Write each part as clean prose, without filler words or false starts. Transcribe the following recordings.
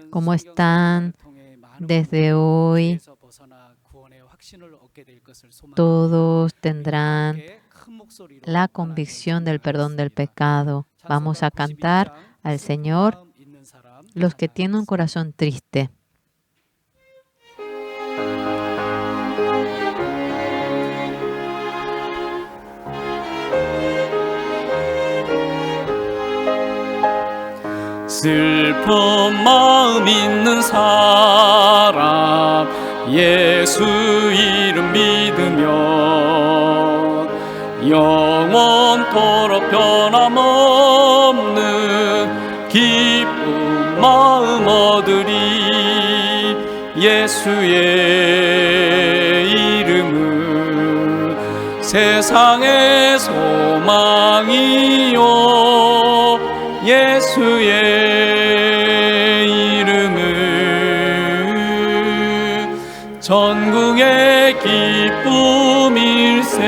¿Cómo están? Desde hoy todos tendrán la convicción del perdón del pecado. Vamos a cantar al Señor los que tienen un corazón triste. 슬픈 마음 있는 사람 예수 이름 믿으면 영원토록 변함없는 기쁜 마음 얻으리. 예수의 이름은 세상의 소망이요 예수의 이름은 전국의 기쁨일세.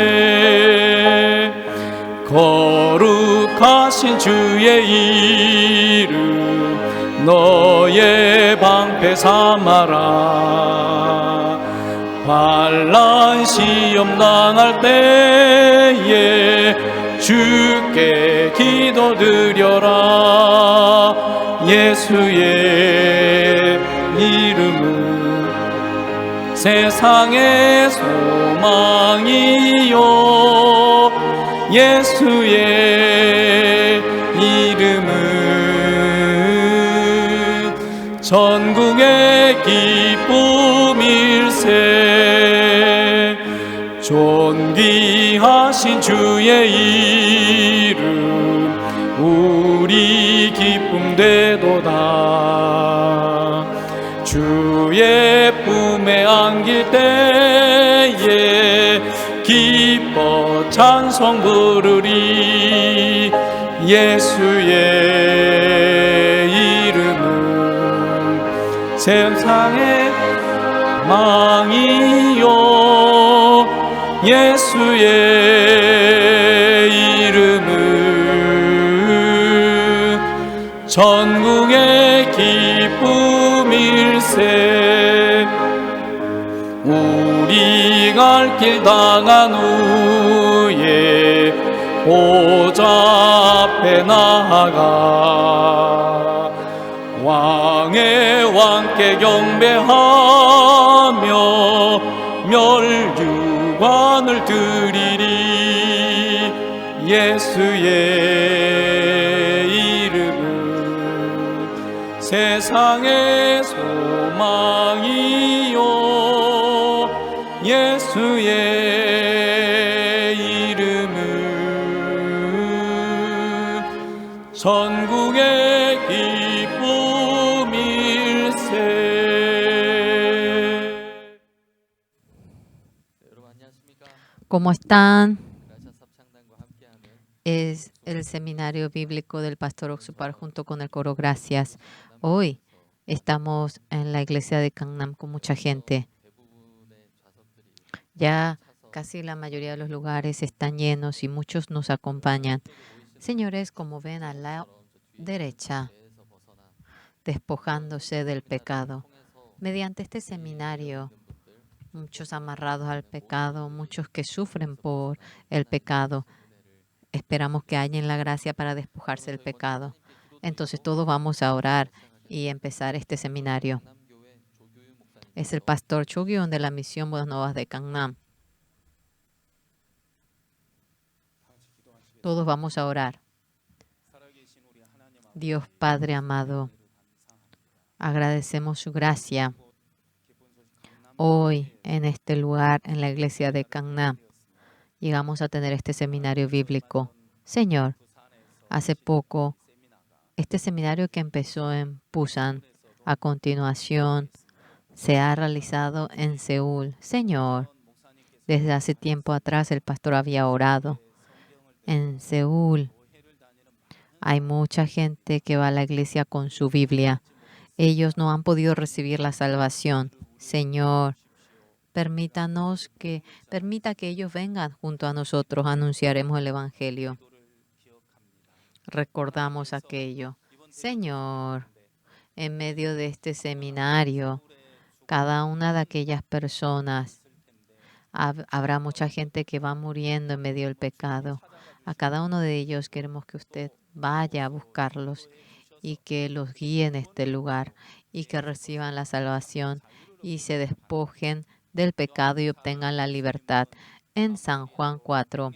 거룩하신 주의 이름 너의 방패 삼아라. 환난 시험 당할 때에 주께 기도드려라. 예수의 이름은 세상의 소망이요 예수의 이름은 전국의 기쁨일세. 존귀하신 주의 이름 우리 기쁨 되도다. 주의 품에 안길 때에 기뻐 찬송 부르리. 예수의 이름은 세상의 망이요 예수의 이름은 전국의 기쁨일세. 우리 갈 길 당한 후에 보좌 앞에 나아가 왕의 왕께 경배하며 멸류관을 드리리. 예수의 이름은 세상의 소망이요 예수의 이름은 전국의 기쁨일세. ¿Cómo están? Es el seminario bíblico del Pastor Oxupar junto con el coro Gracias. Hoy estamos en la iglesia de Gangnam con mucha gente. Ya casi la mayoría de los lugares están llenos y muchos nos acompañan. Señores, como ven a la derecha, despojándose del pecado. Mediante este seminario, muchos amarrados al pecado, muchos que sufren por el pecado, esperamos que hallen la gracia para despojarse del pecado. Entonces todos vamos a orar y empezar este seminario. Es el pastor Cho Gyun de la misión Buenas Nuevas de Gangnam. Todos vamos a orar. Dios Padre amado, agradecemos su gracia hoy en este lugar, en la iglesia de Gangnam. Llegamos a tener este seminario bíblico. Señor, hace poco, este seminario que empezó en Busan, a continuación, se ha realizado en Seúl. Señor, desde hace tiempo atrás el pastor había orado. En Seúl hay mucha gente que va a la iglesia con su Biblia. Ellos no han podido recibir la salvación. Señor, permita que ellos vengan junto a nosotros. Anunciaremos el Evangelio. recordamos aquello. Señor, en medio de este seminario, cada una de aquellas personas, habrá mucha gente que va muriendo en medio del pecado. A cada uno de ellos queremos que usted vaya a buscarlos y que los guíe en este lugar y que reciban la salvación y se despojen del pecado y obtengan la libertad. En San Juan 4,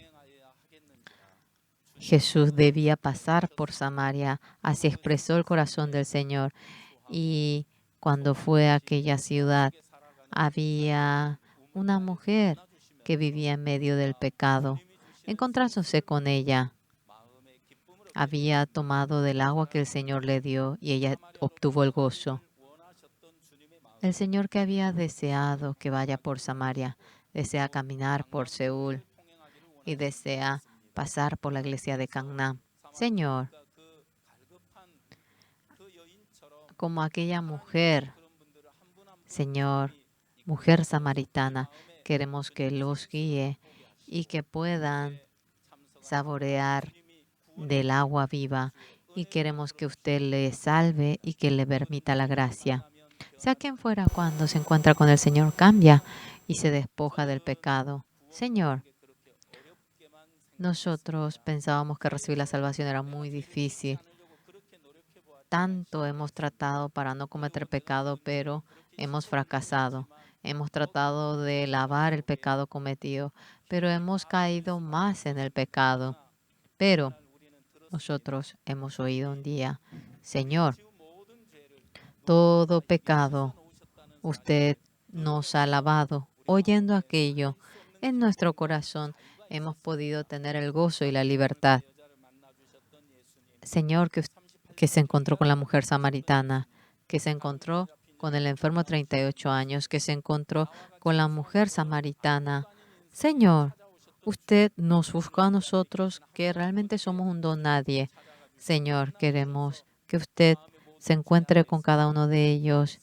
Jesús debía pasar por Samaria, así expresó el corazón del Señor. Y cuando fue a aquella ciudad, había una mujer que vivía en medio del pecado. Encontrándose con ella, había tomado del agua que el Señor le dio y ella obtuvo el gozo. El Señor que había deseado que vaya por Samaria, desea caminar por Seúl y desea pasar por la iglesia de Canaán. Señor, como aquella mujer, Señor, mujer samaritana, queremos que los guíe y que puedan saborear del agua viva y queremos que usted le salve y que le permita la gracia. Sea quien fuera, cuando se encuentra con el Señor, cambia y se despoja del pecado. Señor, nosotros pensábamos que recibir la salvación era muy difícil. Tanto hemos tratado para no cometer pecado, pero hemos fracasado. Hemos tratado de lavar el pecado cometido, pero hemos caído más en el pecado. Pero nosotros hemos oído un día, Señor, todo pecado usted nos ha lavado. Oyendo aquello, en nuestro corazón hemos podido tener el gozo y la libertad. Señor, que se encontró con la mujer samaritana, que se encontró con el enfermo 38 años, que se encontró con la mujer samaritana. Señor, usted nos buscó a nosotros que realmente somos un don nadie. Señor, queremos que usted se encuentre con cada uno de ellos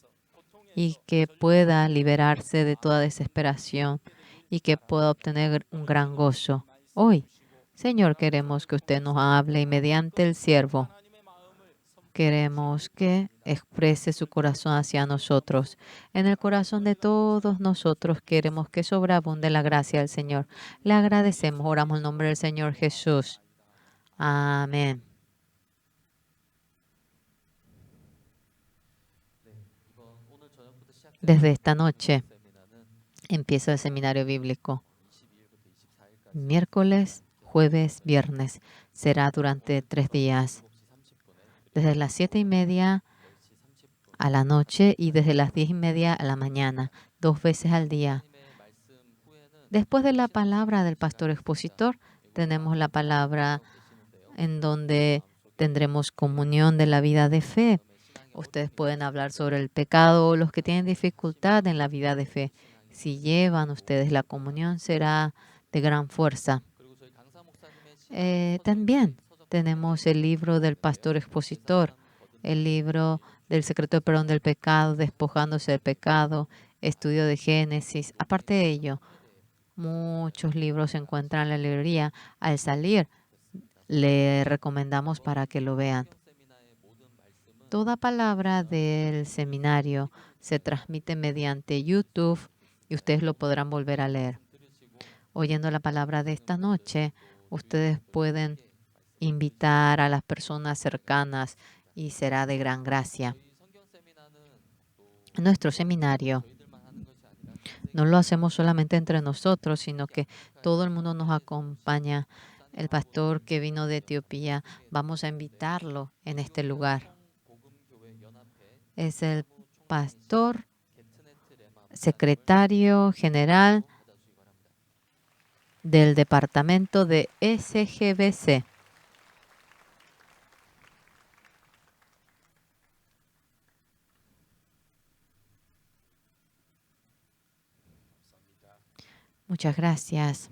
y que pueda liberarse de toda desesperación y que pueda obtener un gran gozo. Hoy, Señor, queremos que usted nos hable y mediante el siervo queremos que exprese su corazón hacia nosotros. En el corazón de todos nosotros queremos que sobreabunde la gracia del Señor. Le agradecemos, oramos en el nombre del Señor Jesús. Amén. Desde esta noche empieza el seminario bíblico. Miércoles, jueves, viernes. Será durante 3 días. Desde las 7:30 a la noche y desde las 10:30 a la mañana. 2 veces al día. Después de la palabra del pastor expositor, tenemos la palabra en donde tendremos comunión de la vida de fe. Ustedes pueden hablar sobre el pecado o los que tienen dificultad en la vida de fe. Si llevan ustedes la comunión, será de gran fuerza. También tenemos el libro del pastor expositor, el libro del secreto del perdón del pecado, despojándose del pecado, estudio de Génesis. Aparte de ello, muchos libros se encuentran en la librería. Al salir, le recomendamos para que lo vean. Toda palabra del seminario se transmite mediante YouTube y ustedes lo podrán volver a leer. Oyendo la palabra de esta noche, ustedes pueden invitar a las personas cercanas y será de gran gracia. Nuestro seminario no lo hacemos solamente entre nosotros, sino que todo el mundo nos acompaña. El pastor que vino de Etiopía, vamos a invitarlo en este lugar. Es el pastor secretario general del departamento de SGBC. Muchas gracias.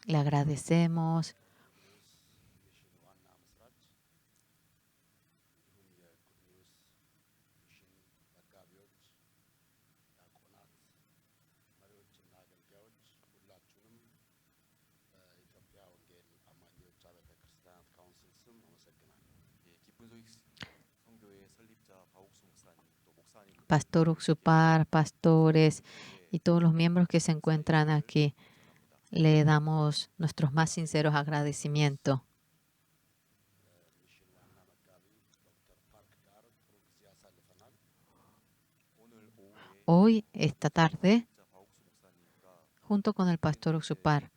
Le agradecemos. Pastor Uxupar, pastores y todos los miembros que se encuentran aquí, le damos nuestros más sinceros agradecimientos. Hoy, esta tarde, junto con el pastor Uxupar,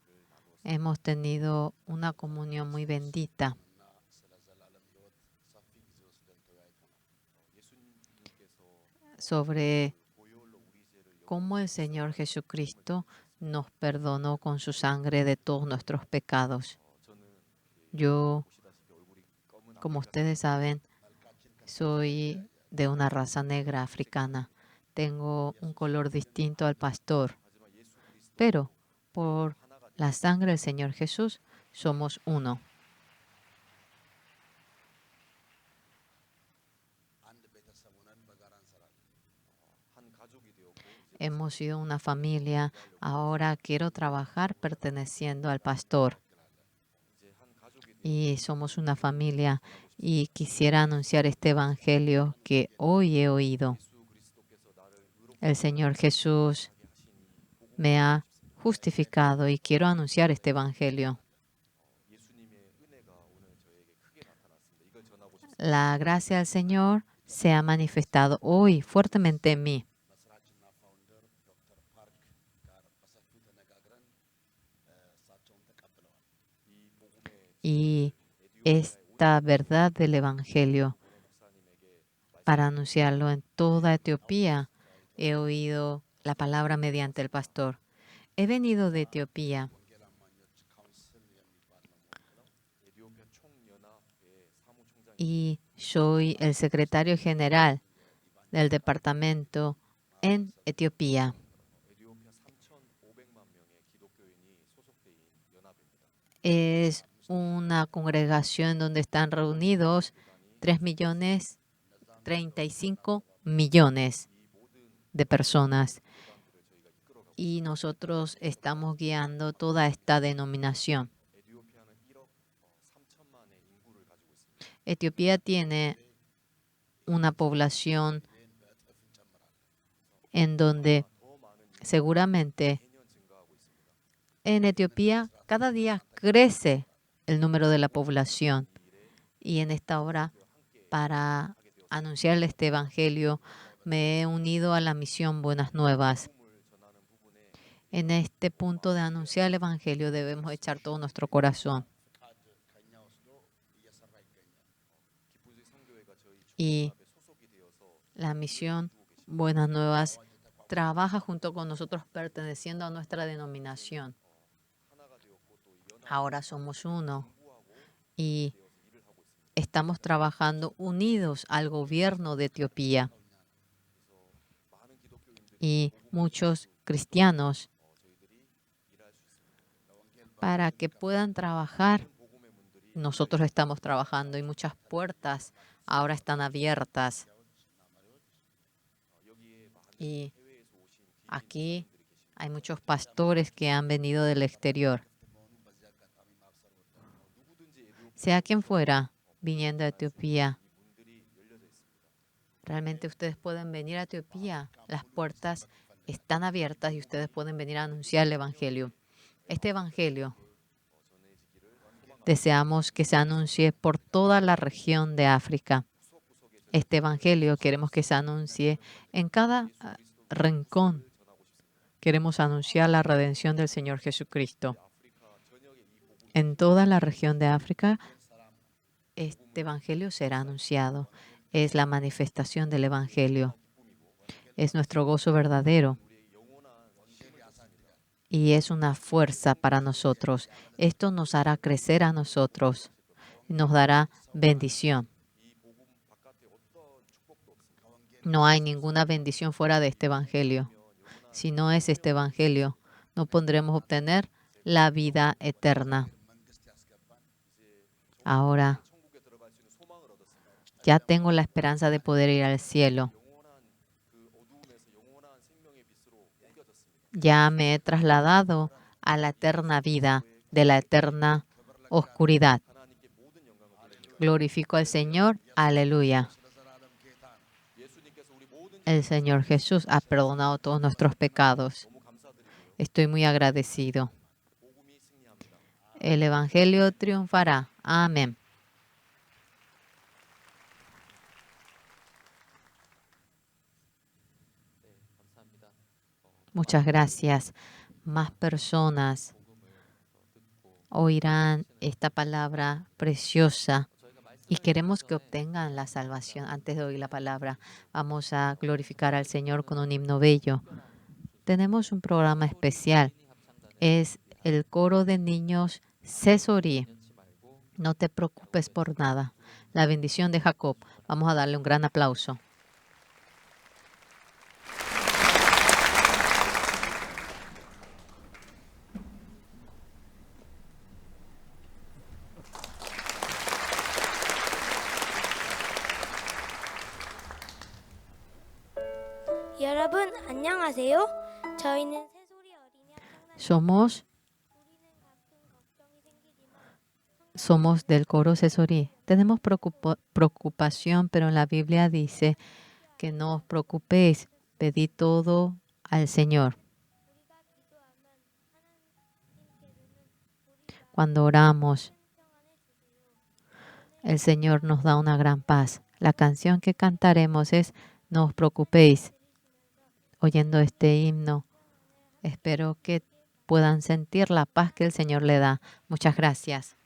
hemos tenido una comunión muy bendita. Sobre cómo el Señor Jesucristo nos perdonó con su sangre de todos nuestros pecados. Yo, como ustedes saben, soy de una raza negra africana. Tengo un color distinto al pastor, pero por la sangre del Señor Jesús somos uno. Hemos sido una familia. Ahora quiero trabajar perteneciendo al pastor. Y somos una familia. Y quisiera anunciar este evangelio que hoy he oído. El Señor Jesús me ha justificado y quiero anunciar este evangelio. La gracia del Señor se ha manifestado hoy fuertemente en mí. Y esta verdad del evangelio, para anunciarlo en toda Etiopía, he oído la palabra mediante el pastor. He venido de Etiopía y soy el secretario general del departamento en Etiopía. Es una congregación donde están reunidos 3.035 millones de personas. Y nosotros estamos guiando toda esta denominación. Etiopía tiene una población en donde seguramente en Etiopía cada día crece el número de la población. Y en esta hora, para anunciarle este evangelio, me he unido a la misión Buenas Nuevas. En este punto de anunciar el evangelio debemos echar todo nuestro corazón. Y la misión Buenas Nuevas trabaja junto con nosotros perteneciendo a nuestra denominación. Ahora somos uno y estamos trabajando unidos al gobierno de Etiopía. Y muchos cristianos, para que puedan trabajar, nosotros estamos trabajando y muchas puertas ahora están abiertas. Y aquí hay muchos pastores que han venido del exterior. Sea quien fuera viniendo a Etiopía, realmente ustedes pueden venir a Etiopía. Las puertas están abiertas y ustedes pueden venir a anunciar el evangelio. Este evangelio deseamos que se anuncie por toda la región de África. Este evangelio queremos que se anuncie en cada rincón. Queremos anunciar la redención del Señor Jesucristo. En toda la región de África, este evangelio será anunciado. Es la manifestación del evangelio. Es nuestro gozo verdadero. Y es una fuerza para nosotros. Esto nos hará crecer a nosotros. Nos dará bendición. No hay ninguna bendición fuera de este evangelio. Si no es este evangelio, no podremos obtener la vida eterna. Ahora ya tengo la esperanza de poder ir al cielo. Ya me he trasladado a la eterna vida de la eterna oscuridad. Glorifico al Señor. Aleluya. El Señor Jesús ha perdonado todos nuestros pecados. Estoy muy agradecido. El Evangelio triunfará. Amén. Muchas gracias. Más personas oirán esta palabra preciosa y queremos que obtengan la salvación. Antes de oír la palabra, vamos a glorificar al Señor con un himno bello. Tenemos un programa especial. Es el coro de niños Cesorí. No te preocupes por nada. La bendición de Jacob. Vamos a darle un gran aplauso. 여러분 안녕하세요. 저희는 새소리 어린이 합창단 Somos del coro Cesorí. Tenemos preocupación, pero en la Biblia dice que no os preocupéis, pedid todo al Señor. Cuando oramos, el Señor nos da una gran paz. La canción que cantaremos es No os preocupéis. Oyendo este himno, espero que puedan sentir la paz que el Señor le da. Muchas gracias.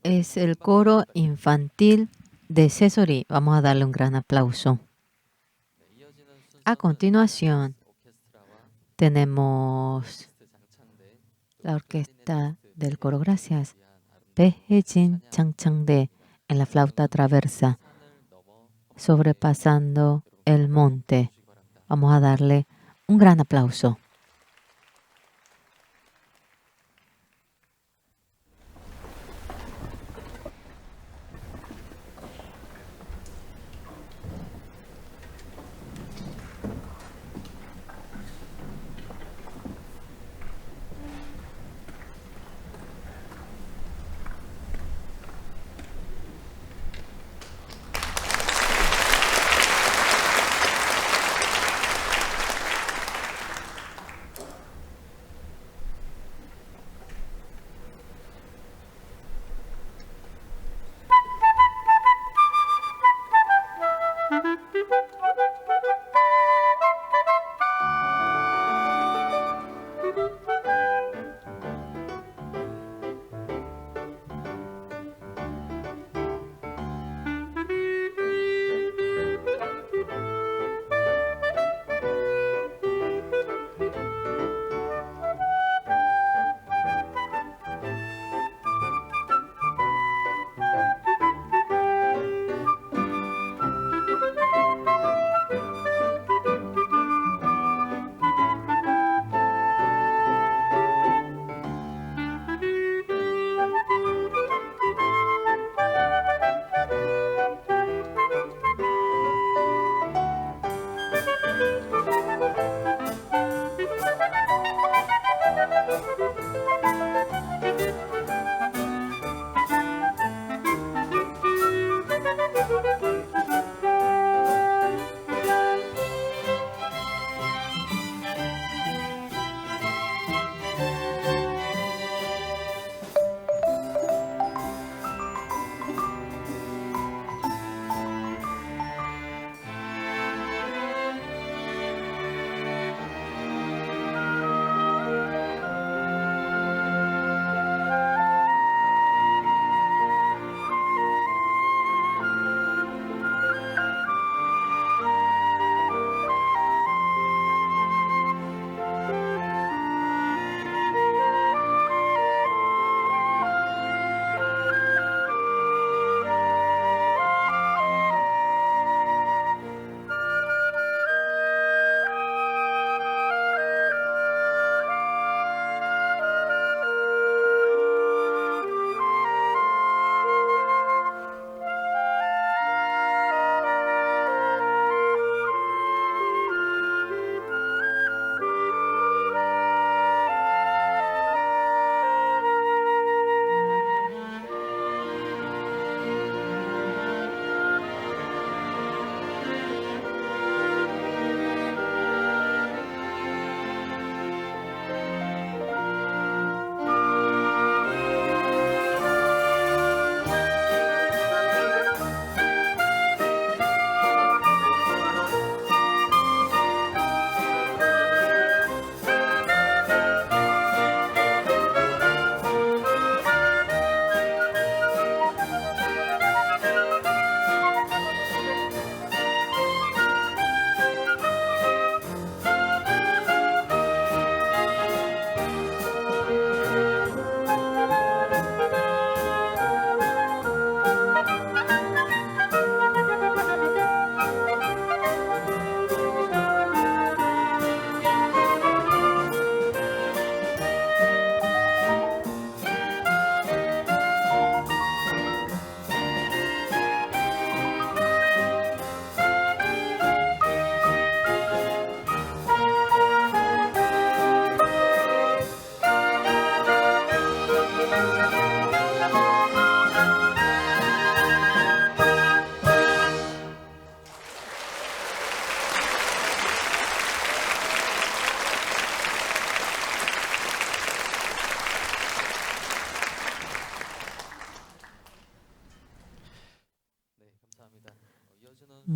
es el coro infantil de Sesori. Vamos a darle un gran aplauso. A continuación, tenemos la orquesta del coro Gracias, Pehejin Changchangde, en la flauta traversa, sobrepasando el monte. Vamos a darle un gran aplauso.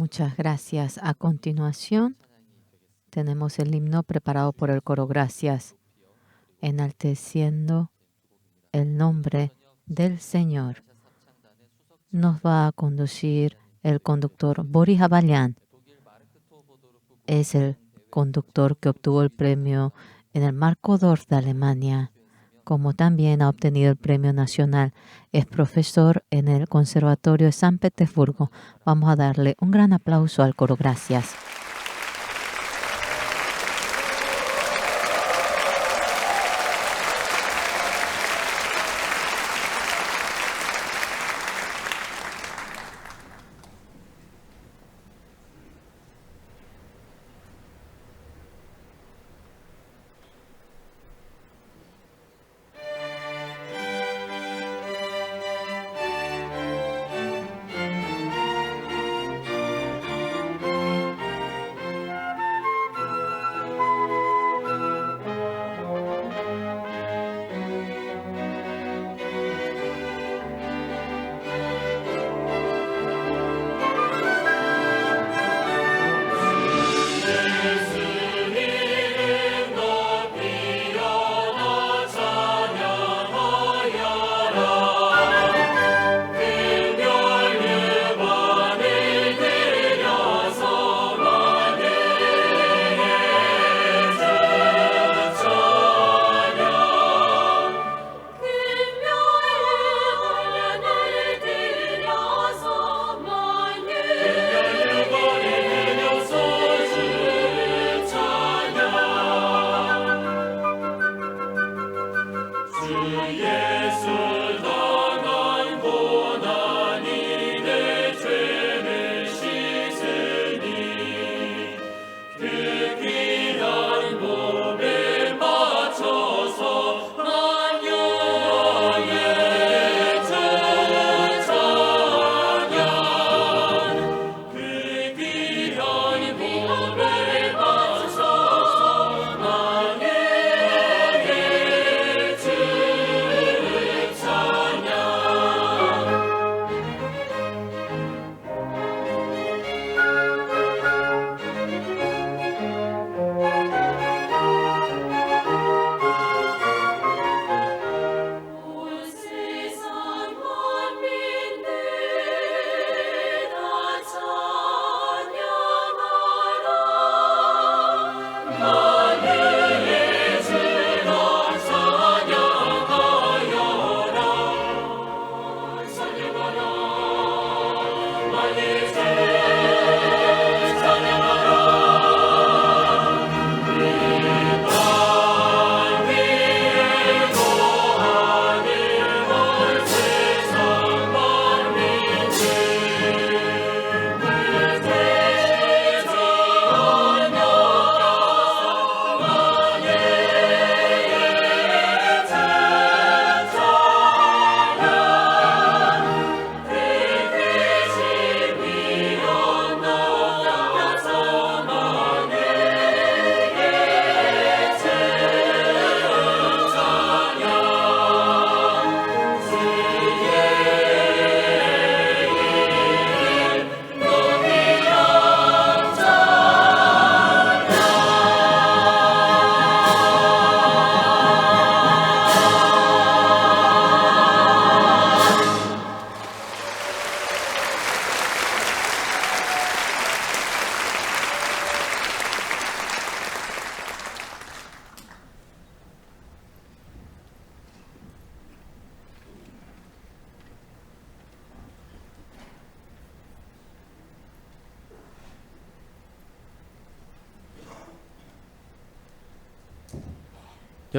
Muchas gracias. A continuación, tenemos el himno preparado por el coro Gracias, enalteciendo el nombre del Señor. nos va a conducir el conductor Boris Abalyan. Es el conductor que obtuvo el premio en el Marco-Dorf de Alemania, como también ha obtenido el premio nacional. Es profesor en el Conservatorio de San Petersburgo. Vamos a darle un gran aplauso al coro. Gracias.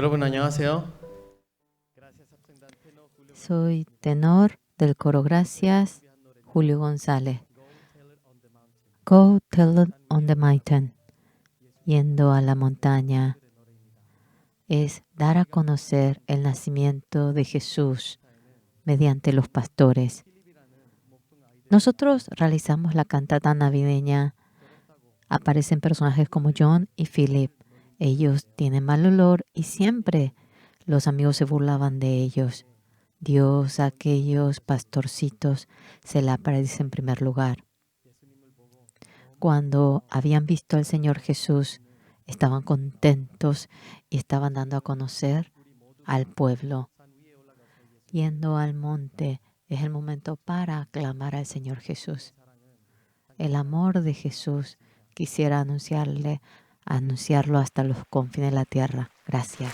여러분 안녕하세요. Soy tenor del coro Gracias, Julio González. Go tell it on the mountain. Yendo a la montaña es dar a conocer el nacimiento de Jesús mediante los pastores. Nosotros realizamos la cantata navideña. Aparecen personajes como John y Philip. Ellos tienen mal olor y siempre los amigos se burlaban de ellos. Dios a aquellos pastorcitos se le aparece en primer lugar. Cuando habían visto al Señor Jesús, estaban contentos y estaban dando a conocer al pueblo. Yendo al monte, Es el momento para clamar al Señor Jesús. El amor de Jesús quisiera anunciarlo hasta los confines de la tierra. Gracias.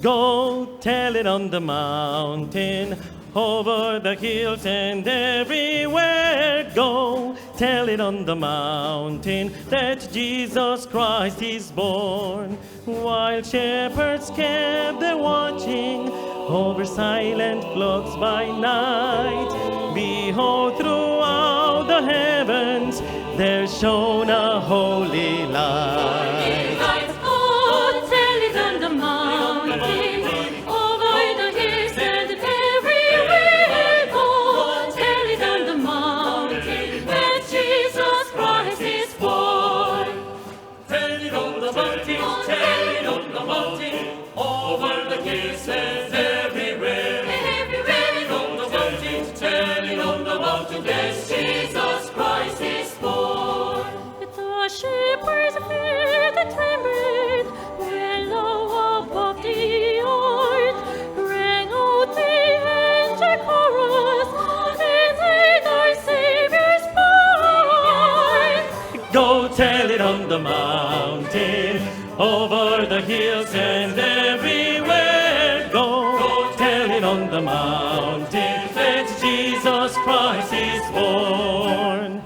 Go tell it on the mountain, over the hills and everywhere. Go tell it on the mountain that Jesus Christ is born. While shepherds kept their watching over silent flocks by night, behold, throughout the heavens there shone a holy light. Shepherds feared and trembled when low above the earth rang out the angel chorus, and heard our Savior's birth. Go tell it on the mountain, over the hills and everywhere. Go tell it on the mountain that Jesus Christ is born.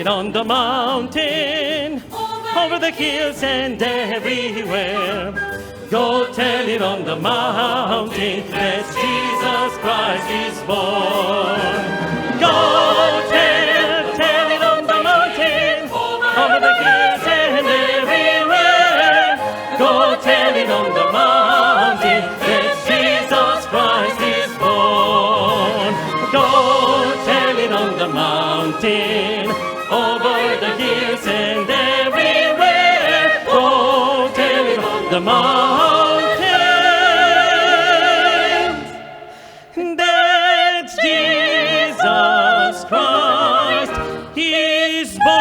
On the mountain, over the hills and everywhere. Go tell it on the mountain that Jesus Christ is born. Go tell it on the mountain, over the hills and everywhere. Go tell it on the mountain that Jesus Christ is born. Go tell it on the mountain, over the hills and everywhere. Go tell it on the mountain that Jesus Christ is born.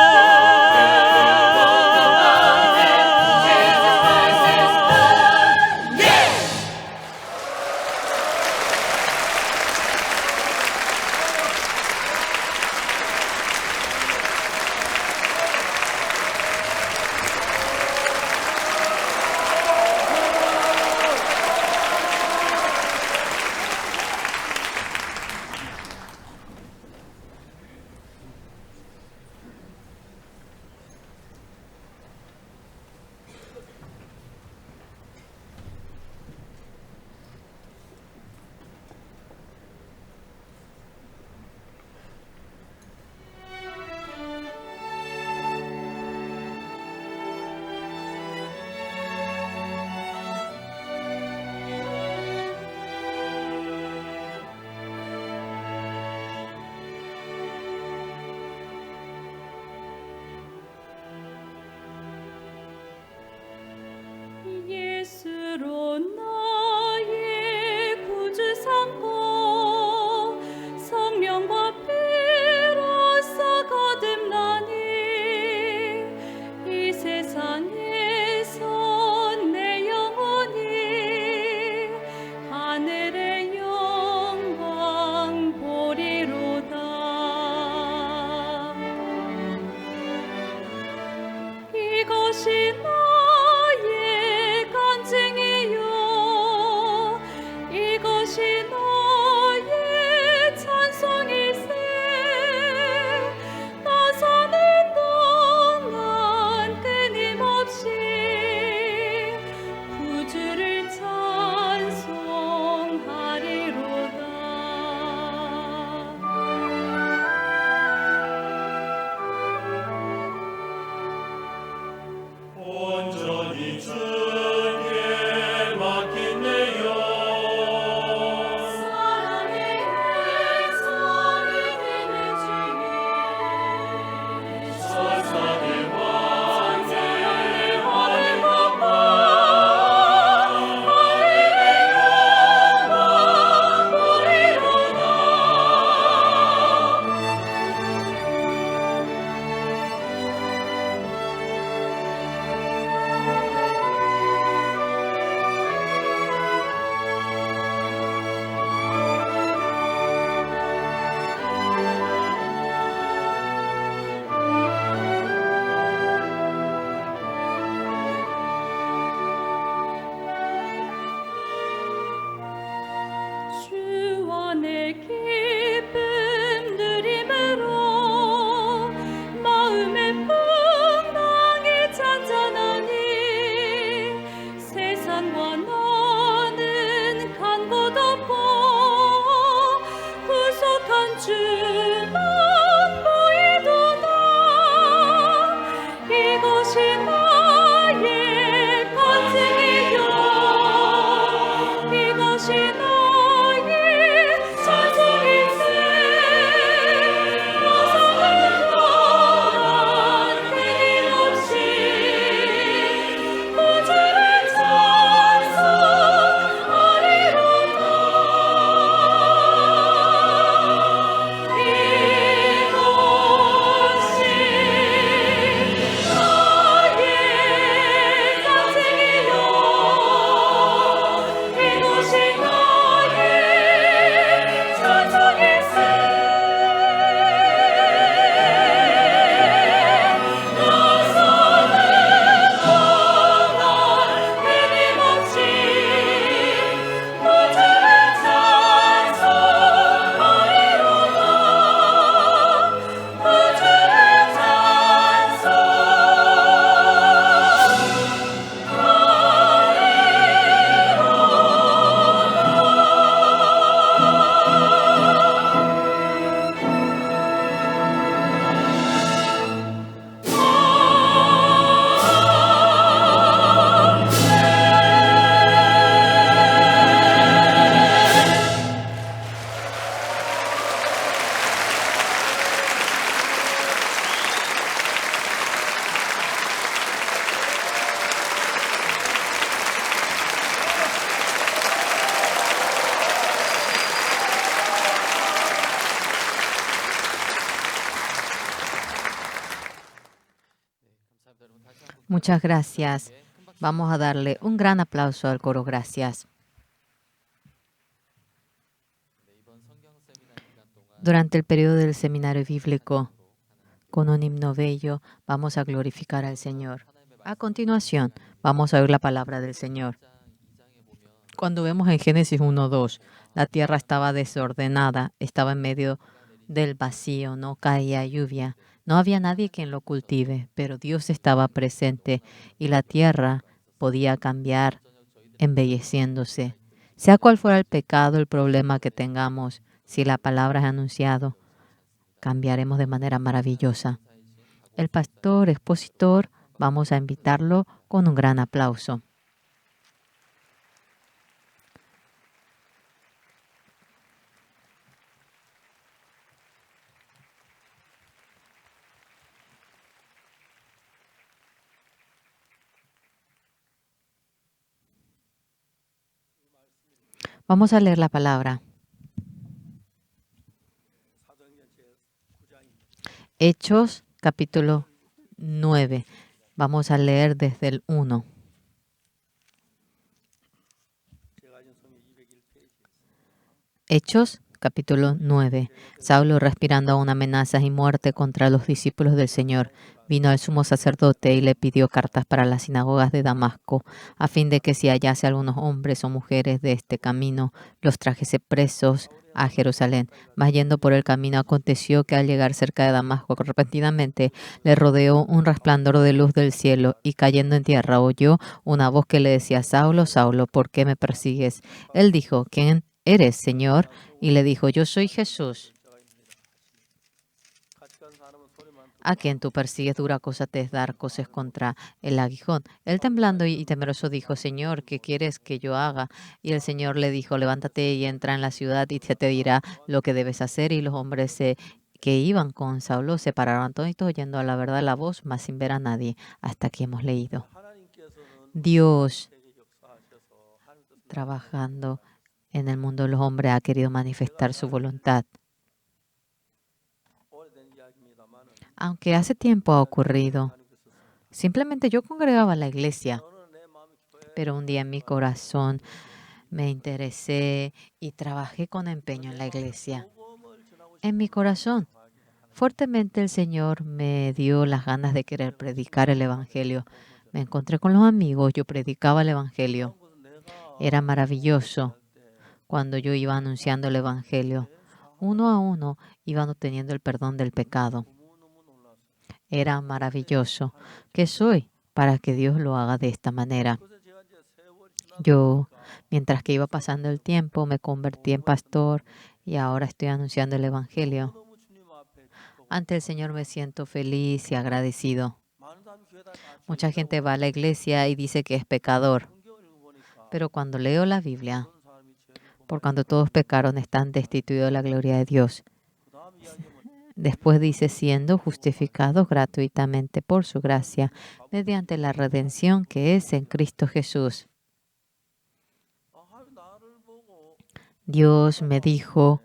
예수로 나의 구주 삼고 성령과 피로써 거듭나니 이 세상에서 내 영혼이 하늘의 영광 보리로다. 이것이 나의 간증이요 이것이 나의 찬송일세. 나 사는 동안 끊임없이 구주를 찬송하리로다. 온전히 주께 맡기네요. 사랑의 성이 되는 주님 천사의 왕의 하늘 높아 주 안의 기쁨 누림으로 마음의 풍랑이 잔잔하니 세상과 나는 간 곳 없고 구속한 주만 보이도다. 이것이 나의 간증이요 이것이 나의 찬송일세. 나 사는 동안 끊임없이 구주를 찬송하리로다. 이것이 나의 찬송일세. 나 사는 동안 끊임없이 구주를 찬송하리로다. 구주를 Muchas gracias. Vamos a darle un gran aplauso al coro. Gracias. Durante el periodo del seminario bíblico, con un himno bello, vamos a glorificar al Señor. A continuación, vamos a oír la palabra del Señor. Cuando vemos en Génesis 1:2, la tierra estaba desordenada, estaba en medio del vacío, no caía lluvia, no había nadie quien lo cultive, pero Dios estaba presente y la tierra podía cambiar embelleciéndose. Sea cual fuera el pecado, el problema que tengamos, si la palabra es anunciado, cambiaremos de manera maravillosa. El pastor expositor, vamos a invitarlo con un gran aplauso. Vamos a leer la palabra. Hechos, capítulo 9. Vamos a leer desde el 1. Hechos, capítulo 9. Saulo, respirando aún amenazas y muerte contra los discípulos del Señor, vino al sumo sacerdote y le pidió cartas para las sinagogas de Damasco, a fin de que si hallase algunos hombres o mujeres de este camino, los trajese presos a Jerusalén. Mas yendo por el camino, aconteció que al llegar cerca de Damasco, repentinamente le rodeó un resplandor de luz del cielo, y cayendo en tierra oyó una voz que le decía: Saulo, Saulo, ¿por qué me persigues? Él dijo: ¿Quién eres, Señor? Y le dijo: Yo soy Jesús, a quien tú persigues. Dura cosa te es dar coces contra el aguijón. Él, temblando y temeroso, dijo: Señor, ¿qué quieres que yo haga? Y el Señor le dijo: Levántate y entra en la ciudad, y se te dirá lo que debes hacer. Y los hombres que iban con Saulo se pararon atónitos, oyendo a la verdad la voz, mas sin ver a nadie. Hasta aquí hemos leído. Dios, trabajando en el mundo de los hombres, ha querido manifestar su voluntad. Aunque hace tiempo ha ocurrido, simplemente yo congregaba en la iglesia, pero un día en mi corazón me interesé y trabajé con empeño en la iglesia. En mi corazón, fuertemente el Señor me dio las ganas de querer predicar el Evangelio. Me encontré con los amigos, yo predicaba el Evangelio. Era maravilloso cuando yo iba anunciando el Evangelio. Uno a uno iban obteniendo el perdón del pecado. Era maravilloso. ¿Qué soy para que Dios lo haga de esta manera? Yo, mientras que iba pasando el tiempo, me convertí en pastor y ahora estoy anunciando el Evangelio. Ante el Señor me siento feliz y agradecido. Mucha gente va a la iglesia y dice que es pecador. Pero cuando leo la Biblia, por cuanto todos pecaron, están destituidos de la gloria de Dios. Después dice: siendo justificados gratuitamente por su gracia, mediante la redención que es en Cristo Jesús. Dios me dijo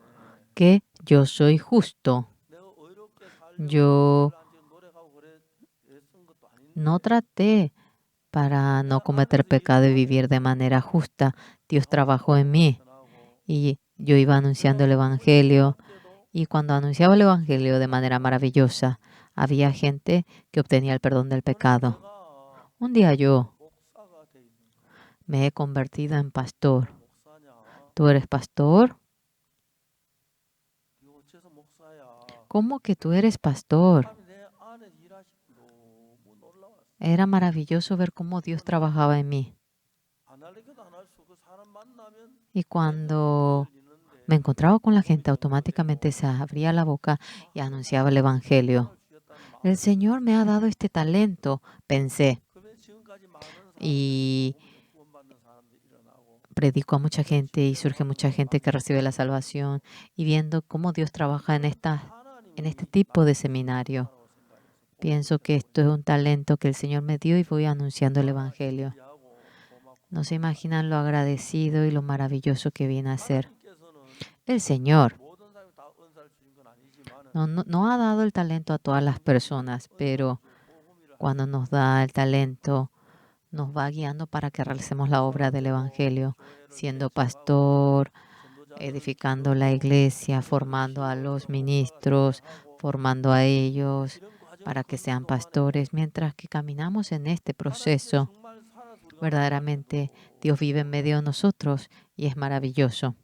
que yo soy justo. Yo no traté para no cometer pecado y vivir de manera justa. Dios trabajó en mí y yo iba anunciando el Evangelio. Y cuando anunciaba el Evangelio de manera maravillosa, había gente que obtenía el perdón del pecado. Un día yo me he convertido en pastor. ¿Tú eres pastor? ¿Cómo que tú eres pastor? Era maravilloso ver cómo Dios trabajaba en mí. Y cuando me encontraba con la gente, automáticamente se abría la boca y anunciaba el Evangelio. El Señor me ha dado este talento, pensé. Y predico a mucha gente y surge mucha gente que recibe la salvación. Y viendo cómo Dios trabaja en este tipo de seminario, pienso que esto es un talento que el Señor me dio y voy anunciando el Evangelio. No se imaginan lo agradecido y lo maravilloso que viene a ser. El Señor no ha dado el talento a todas las personas, pero cuando nos da el talento, nos va guiando para que realicemos la obra del Evangelio, siendo pastor, edificando la iglesia, formando a los ministros, formando a ellos para que sean pastores. Mientras que caminamos en este proceso, verdaderamente Dios vive en medio de nosotros y es maravilloso.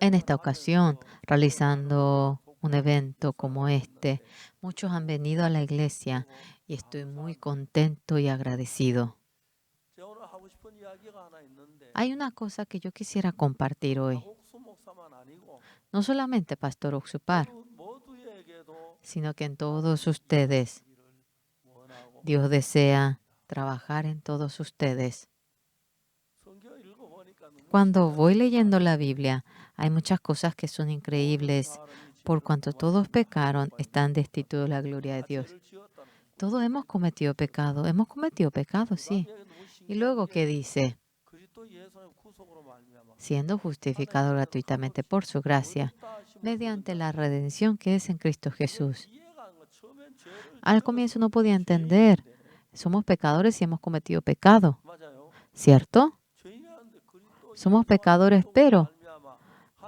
En esta ocasión, realizando un evento como este, muchos han venido a la iglesia y estoy muy contento y agradecido. Hay una cosa que yo quisiera compartir hoy. No solamente Pastor Oxupar, sino que en todos ustedes. Dios desea trabajar en todos ustedes. Cuando voy leyendo la Biblia, hay muchas cosas que son increíbles. Por cuanto todos pecaron, están destituidos de la gloria de Dios. Todos hemos cometido pecado, sí. Y luego, ¿qué dice? siendo justificado gratuitamente por su gracia, mediante la redención que es en Cristo Jesús. Al comienzo no podía entender. Somos pecadores y hemos cometido pecado, ¿cierto? Somos pecadores, pero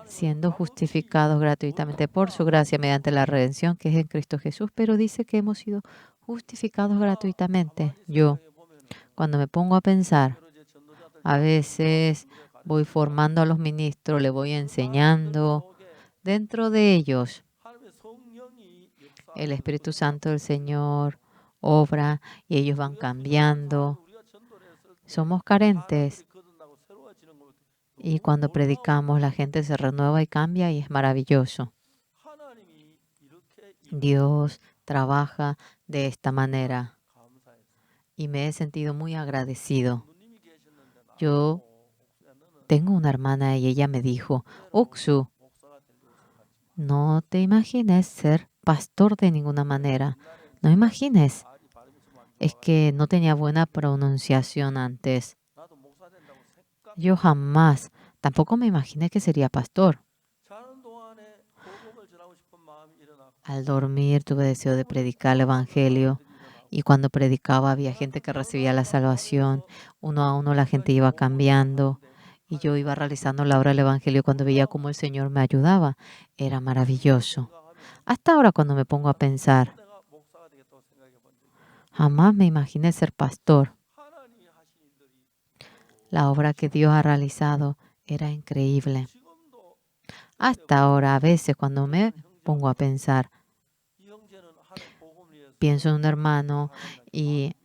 siendo justificados gratuitamente por su gracia mediante la redención que es en Cristo Jesús, pero dice que hemos sido justificados gratuitamente. Yo, cuando me pongo a pensar, a veces voy formando a los ministros, le voy enseñando. Dentro de ellos, el Espíritu Santo del Señor obra y ellos van cambiando. Somos carentes. Y cuando predicamos, la gente se renueva y cambia y es maravilloso. Dios trabaja de esta manera y me he sentido muy agradecido. Yo tengo una hermana y ella me dijo, Oksu, no te imagines ser pastor de ninguna manera. No imagines. Es que no tenía buena pronunciación antes. Yo jamás, tampoco me imaginé que sería pastor. Al dormir tuve deseo de predicar el Evangelio y cuando predicaba había gente que recibía la salvación. Uno a uno la gente iba cambiando y yo iba realizando la obra del Evangelio cuando veía cómo el Señor me ayudaba. Era maravilloso. Hasta ahora cuando me pongo a pensar, jamás me imaginé ser pastor. La obra que Dios ha realizado era increíble. Hasta ahora, a veces, cuando me pongo a pensar, pienso en un hermano y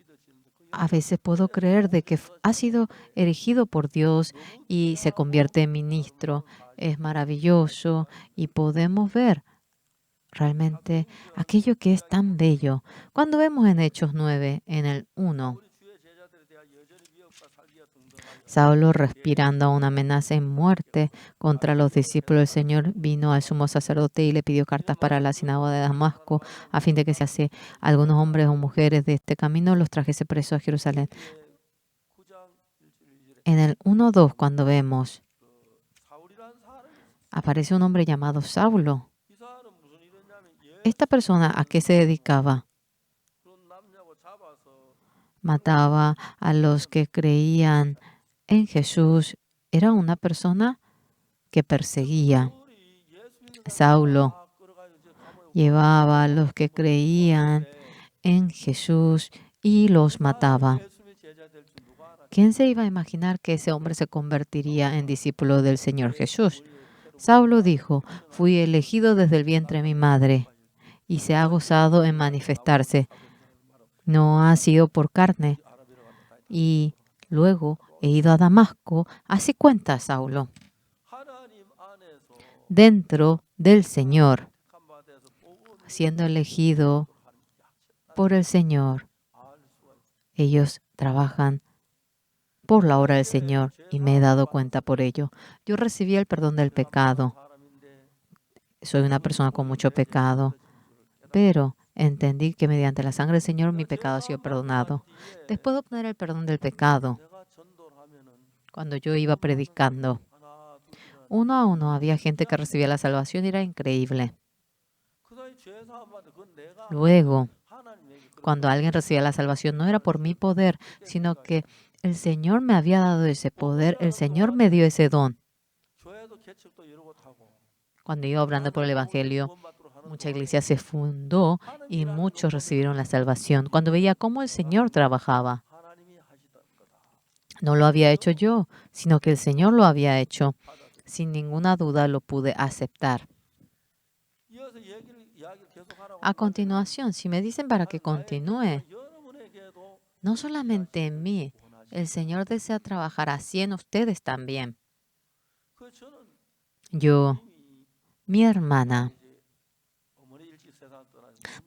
a veces puedo creer de que ha sido erigido por Dios y se convierte en ministro. Es maravilloso y podemos ver realmente aquello que es tan bello. Cuando vemos en Hechos 9, en el 1, Saulo, respirando una amenaza de muerte contra los discípulos del Señor, vino al sumo sacerdote y le pidió cartas para la sinagoga de Damasco, a fin de que se hace algunos hombres o mujeres de este camino los trajese presos a Jerusalén. En el 1:2, cuando vemos, aparece un hombre llamado Saulo. ¿Esta persona a qué se dedicaba? Mataba a los que creían en Jesús. Era una persona que perseguía. Saulo llevaba a los que creían en Jesús y los mataba. ¿Quién se iba a imaginar que ese hombre se convertiría en discípulo del Señor Jesús? Saulo dijo, fui elegido desde el vientre de mi madre y se ha gozado en manifestarse. No ha sido por carne. Y luego he ido a Damasco. Así cuenta Saulo. Dentro del Señor, siendo elegido por el Señor, ellos trabajan por la obra del Señor y me he dado cuenta por ello. Yo recibí el perdón del pecado. Soy una persona con mucho pecado, pero entendí que mediante la sangre del Señor mi pecado ha sido perdonado. Después de obtener el perdón del pecado, cuando yo iba predicando, uno a uno había gente que recibía la salvación y era increíble. Luego, cuando alguien recibía la salvación, no era por mi poder, sino que el Señor me había dado ese poder, el Señor me dio ese don. Cuando iba obrando por el Evangelio, mucha iglesia se fundó y muchos recibieron la salvación. Cuando veía cómo el Señor trabajaba, no lo había hecho yo, sino que el Señor lo había hecho. Sin ninguna duda lo pude aceptar. A continuación, si me dicen para que continúe, no solamente en mí, el Señor desea trabajar así en ustedes también. Mi hermana,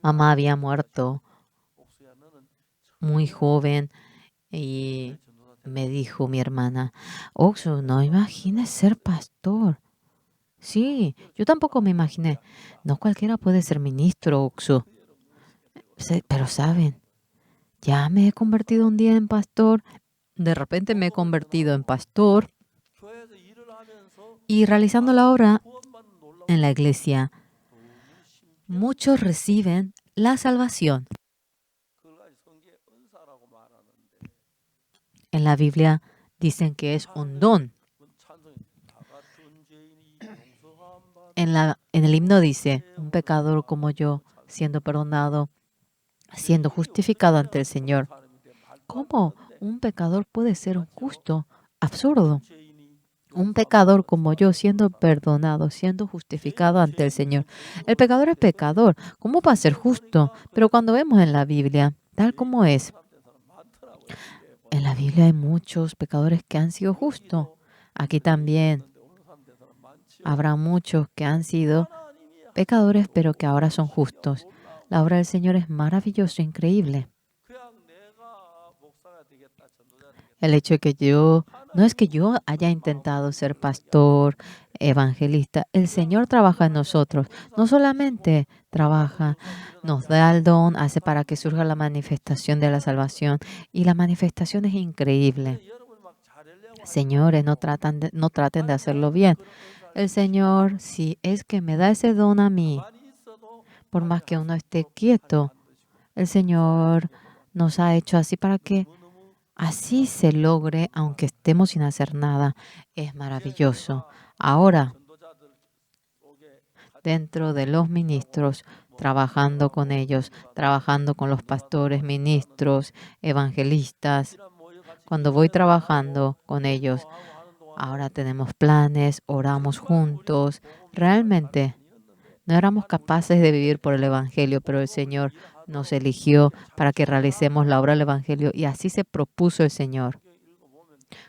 mamá había muerto muy joven y me dijo mi hermana, Oksu, no imagines ser pastor. Sí, yo tampoco me imaginé. No cualquiera puede ser ministro, Oksu. Pero saben, ya me he convertido un día en pastor. De repente me he convertido en pastor Y realizando la obra en la iglesia, muchos reciben la salvación. En la Biblia dicen que es un don. En el himno dice, un pecador como yo, siendo perdonado, siendo justificado ante el Señor. ¿Cómo un pecador puede ser un justo? Absurdo. Un pecador como yo, siendo perdonado, siendo justificado ante el Señor. El pecador es pecador. ¿Cómo va a ser justo? Pero cuando vemos en la Biblia, tal como es, en la Biblia hay muchos pecadores que han sido justos. Aquí también habrá muchos que han sido pecadores, pero que ahora son justos. La obra del Señor es maravillosa, increíble. El hecho de que no es que yo haya intentado ser pastor, evangelista. El Señor trabaja en nosotros. No solamente trabaja, nos da el don, hace para que surja la manifestación de la salvación. Y la manifestación es increíble. Señores, no traten de hacerlo bien. El Señor, si es que me da ese don a mí, por más que uno esté quieto, el Señor nos ha hecho así para que así se logre, aunque estemos sin hacer nada. Es maravilloso. Ahora, dentro de los ministros, trabajando con ellos, trabajando con los pastores, ministros, evangelistas, cuando voy trabajando con ellos, ahora tenemos planes, oramos juntos. Realmente no éramos capaces de vivir por el Evangelio, pero el Señor nos eligió para que realicemos la obra del Evangelio y así se propuso el Señor.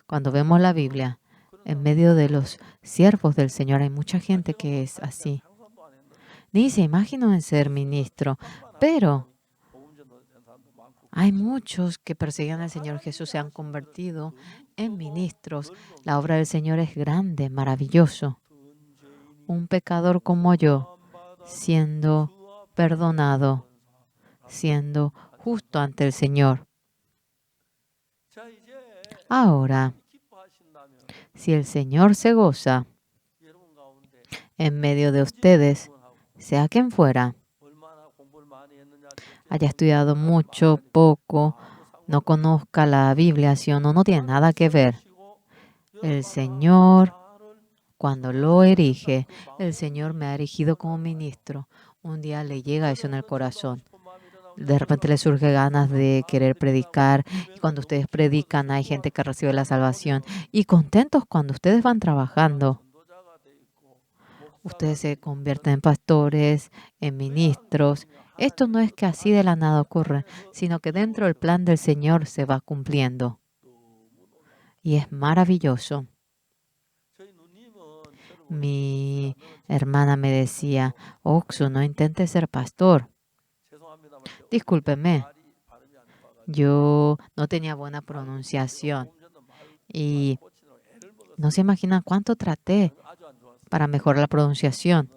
Cuando vemos la Biblia, en medio de los siervos del Señor hay mucha gente que es así. Ni se imaginan ser ministro, pero hay muchos que persiguen al Señor Jesús, se han convertido en ministros. La obra del Señor es grande, maravilloso. Un pecador como yo, siendo perdonado, siendo justo ante el Señor. Ahora, si el Señor se goza en medio de ustedes, sea quien fuera, haya estudiado mucho, poco, no conozca la Biblia, sí o no, no tiene nada que ver. El Señor, cuando lo erige, el Señor me ha erigido como ministro. Un día le llega eso en el corazón. De repente le surge ganas de querer predicar. Y cuando ustedes predican, hay gente que recibe la salvación. Y contentos cuando ustedes van trabajando. Ustedes se convierten en pastores, en ministros. Esto no es que así de la nada ocurre, sino que dentro del plan del Señor se va cumpliendo. Y es maravilloso. Mi hermana me decía, Oxu, no intentes ser pastor. Discúlpeme, yo no tenía buena pronunciación y no se imaginan cuánto traté para mejorar la pronunciación,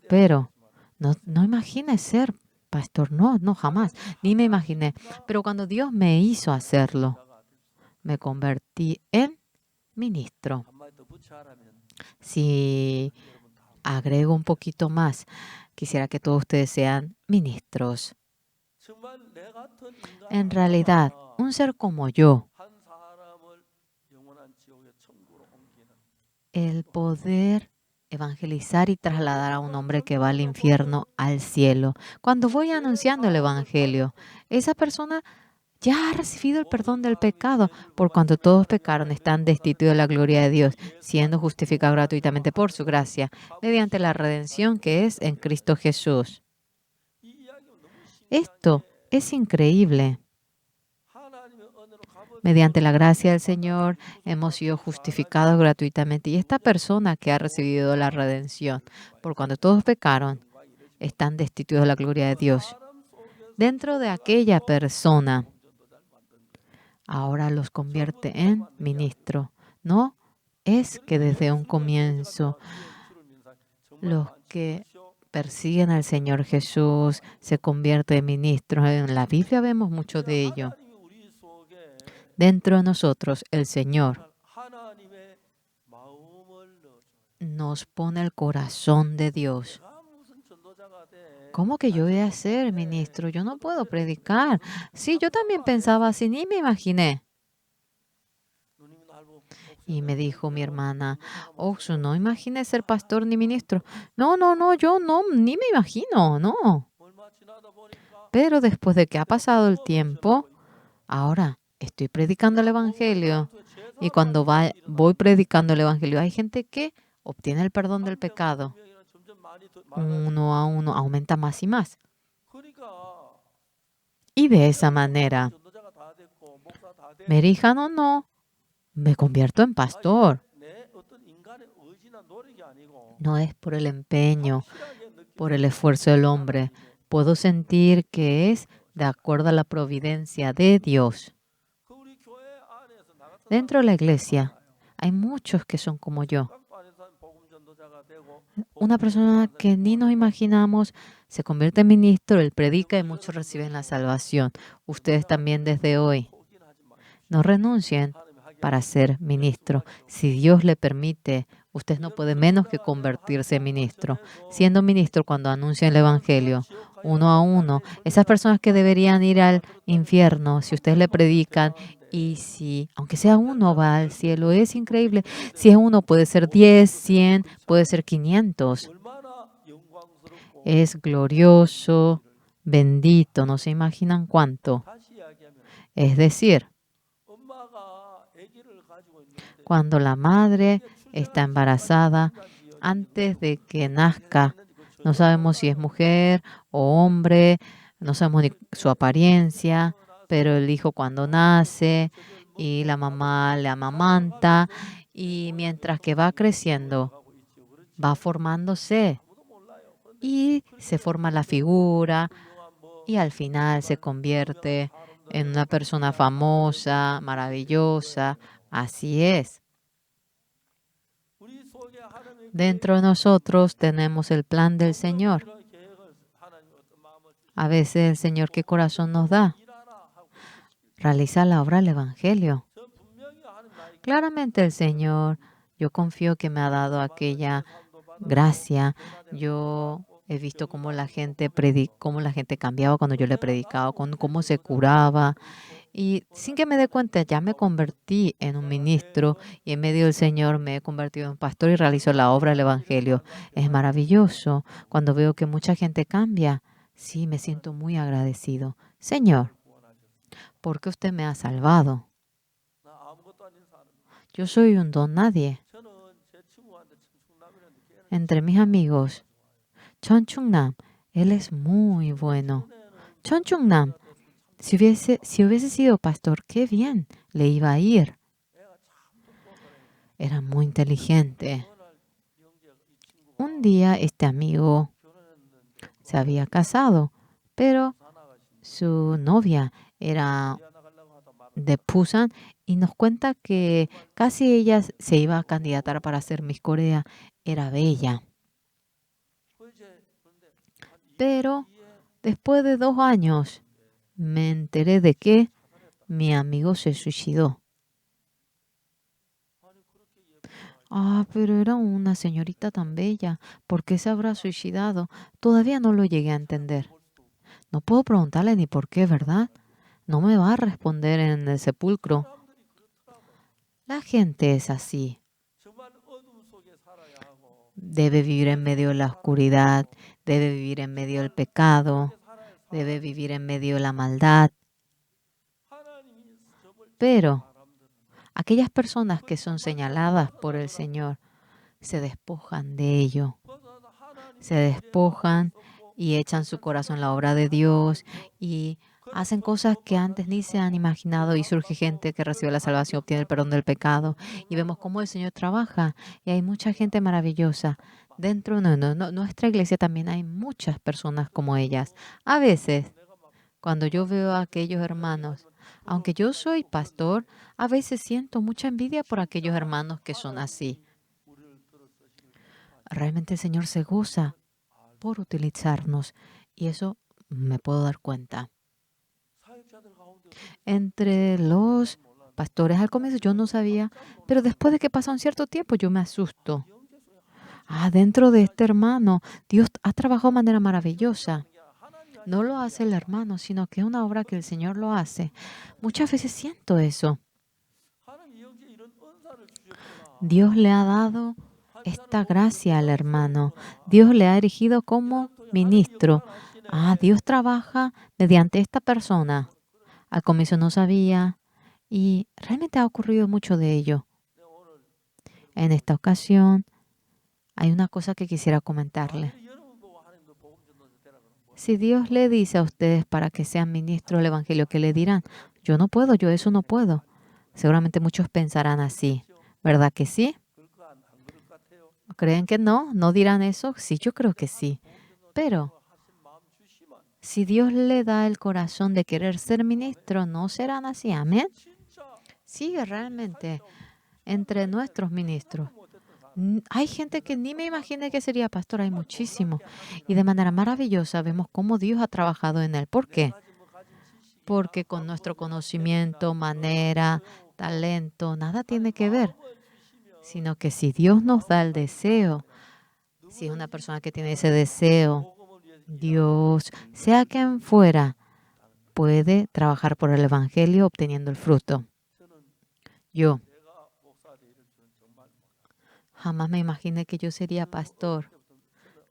pero no imaginé ser pastor, no, jamás, ni me imaginé. Pero cuando Dios me hizo hacerlo, me convertí en ministro. Si agrego un poquito más, quisiera que todos ustedes sean ministros. En realidad, un ser como yo, el poder evangelizar y trasladar a un hombre que va al infierno al cielo. Cuando voy anunciando el evangelio, esa persona ya ha recibido el perdón del pecado, por cuanto todos pecaron, están destituidos de la gloria de Dios, siendo justificados gratuitamente por su gracia, mediante la redención que es en Cristo Jesús. Esto es increíble. Mediante la gracia del Señor hemos sido justificados gratuitamente. Y esta persona que ha recibido la redención, por cuando todos pecaron, están destituidos de la gloria de Dios. Dentro de aquella persona, ahora los convierte en ministro. No es que desde un comienzo los que persiguen al Señor Jesús se convierten en ministros. En la Biblia vemos mucho de ello. Dentro de nosotros, el Señor nos pone el corazón de Dios. ¿Cómo que yo voy a ser ministro? Yo no puedo predicar. Sí, yo también pensaba así, ni me imaginé. Y me dijo mi hermana, Oksu, no imaginé ser pastor ni ministro. No, yo no, ni me imagino, no. Pero después de que ha pasado el tiempo, ahora estoy predicando el Evangelio. Y cuando voy predicando el Evangelio, hay gente que obtiene el perdón del pecado. Uno a uno aumenta más y más. Y de esa manera, Merijano no, me convierto en pastor. No es por el empeño, por el esfuerzo del hombre. Puedo sentir que es de acuerdo a la providencia de Dios. Dentro de la iglesia hay muchos que son como yo. Una persona que ni nos imaginamos se convierte en ministro, él predica y muchos reciben la salvación. Ustedes también desde hoy no renuncien para ser ministro. Si Dios le permite, usted no puede menos que convertirse en ministro. Siendo ministro, cuando anuncian el Evangelio, uno a uno, esas personas que deberían ir al infierno, si ustedes le predican, y si, aunque sea uno, va al cielo, es increíble. Si es uno, puede ser 10, 100, puede ser 500. Es glorioso, bendito, no se imaginan cuánto. Es decir, cuando la madre está embarazada, antes de que nazca, no sabemos si es mujer o hombre, no sabemos ni su apariencia, pero el hijo cuando nace y la mamá le amamanta y mientras que va creciendo, va formándose y se forma la figura y al final se convierte en una persona famosa, maravillosa. Así es. Dentro de nosotros tenemos el plan del Señor. A veces el Señor, ¿qué corazón nos da? Realiza la obra del Evangelio. Claramente el Señor, yo confío que me ha dado aquella gracia. Yo he visto cómo la gente cambiaba cuando yo le predicaba, cómo se curaba. Y sin que me dé cuenta, ya me convertí en un ministro y en medio del Señor me he convertido en pastor y realizo la obra del Evangelio. Es maravilloso cuando veo que mucha gente cambia. Sí, me siento muy agradecido. Señor, ¿por qué usted me ha salvado? Yo soy un don nadie. Entre mis amigos, Chon Chung-nam, él es muy bueno. Chon Chung-nam, si hubiese sido pastor, qué bien le iba a ir. Era muy inteligente. Un día este amigo se había casado, pero su novia era de Busan y nos cuenta que casi ella se iba a candidatar para ser Miss Corea. Era bella. Pero después de 2 años me enteré de que mi amigo se suicidó. Pero era una señorita tan bella. ¿Por qué se habrá suicidado? Todavía no lo llegué a entender. No puedo preguntarle ni por qué, ¿verdad? No me va a responder en el sepulcro. La gente es así. Debe vivir en medio de la oscuridad, debe vivir en medio del pecado, debe vivir en medio de la maldad. Pero aquellas personas que son señaladas por el Señor se despojan de ello. Se despojan y echan su corazón en la obra de Dios y hacen cosas que antes ni se han imaginado y surge gente que recibe la salvación, obtiene el perdón del pecado y vemos cómo el Señor trabaja y hay mucha gente maravillosa. Dentro de nuestra iglesia también hay muchas personas como ellas. A veces, cuando yo veo a aquellos hermanos, aunque yo soy pastor, a veces siento mucha envidia por aquellos hermanos que son así. Realmente el Señor se goza por utilizarnos y eso me puedo dar cuenta. Entre los pastores al comienzo yo no sabía, pero después de que pasa un cierto tiempo yo me asusto. dentro de este hermano, Dios ha trabajado de manera maravillosa. No lo hace el hermano, sino que es una obra que el Señor lo hace. Muchas veces siento eso. Dios le ha dado esta gracia al hermano. Dios le ha erigido como ministro. Dios trabaja mediante esta persona. Al comienzo no sabía y realmente ha ocurrido mucho de ello. En esta ocasión hay una cosa que quisiera comentarle. Si Dios le dice a ustedes para que sean ministros del Evangelio, ¿qué le dirán? Yo no puedo, yo eso no puedo. Seguramente muchos pensarán así. ¿Verdad que sí? ¿Creen que no? ¿No dirán eso? Sí, yo creo que sí. Pero si Dios le da el corazón de querer ser ministro, ¿no serán así? Amén. Sí, realmente, entre nuestros ministros. Hay gente que ni me imaginé que sería pastor, hay muchísimo. Y de manera maravillosa vemos cómo Dios ha trabajado en él. ¿Por qué? Porque con nuestro conocimiento, manera, talento, nada tiene que ver. Sino que si Dios nos da el deseo, si es una persona que tiene ese deseo, Dios, sea quien fuera, puede trabajar por el Evangelio obteniendo el fruto. Yo jamás me imaginé que yo sería pastor.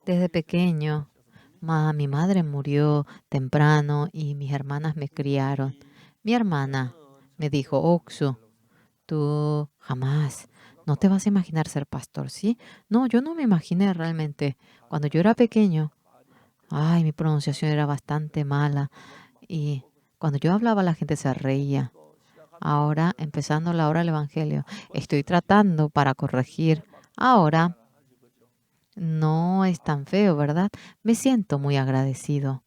Desde pequeño, mi madre murió temprano y mis hermanas me criaron. Mi hermana me dijo, Oksu, tú jamás, no te vas a imaginar ser pastor, ¿sí? No, yo no me imaginé realmente. Cuando yo era pequeño, mi pronunciación era bastante mala y cuando yo hablaba la gente se reía. Ahora, empezando la hora del Evangelio, estoy tratando para corregir. Ahora, no es tan feo, ¿verdad? Me siento muy agradecido.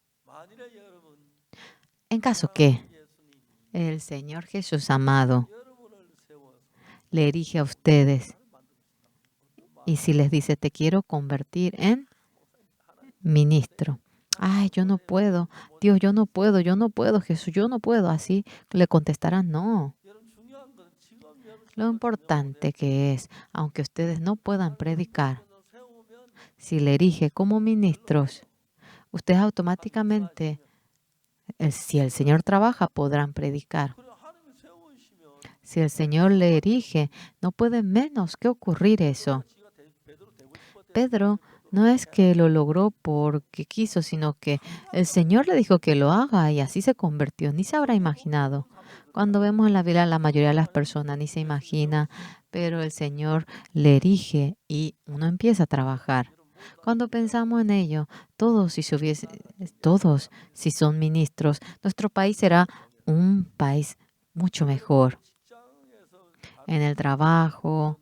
En caso que el Señor Jesús amado le erige a ustedes y si les dice, te quiero convertir en ministro. Yo no puedo. Dios, yo no puedo, Jesús, yo no puedo. Así le contestarán, no. Lo importante que es, aunque ustedes no puedan predicar, si le erige como ministros, ustedes automáticamente, si el Señor trabaja, podrán predicar. Si el Señor le erige, no puede menos que ocurrir eso. Pedro no es que lo logró porque quiso, sino que el Señor le dijo que lo haga y así se convirtió. Ni se habrá imaginado. Cuando vemos en la Biblia, la mayoría de las personas ni se imagina, pero el Señor le erige y uno empieza a trabajar. Cuando pensamos en ello, todos si son ministros, nuestro país será un país mucho mejor. En el trabajo,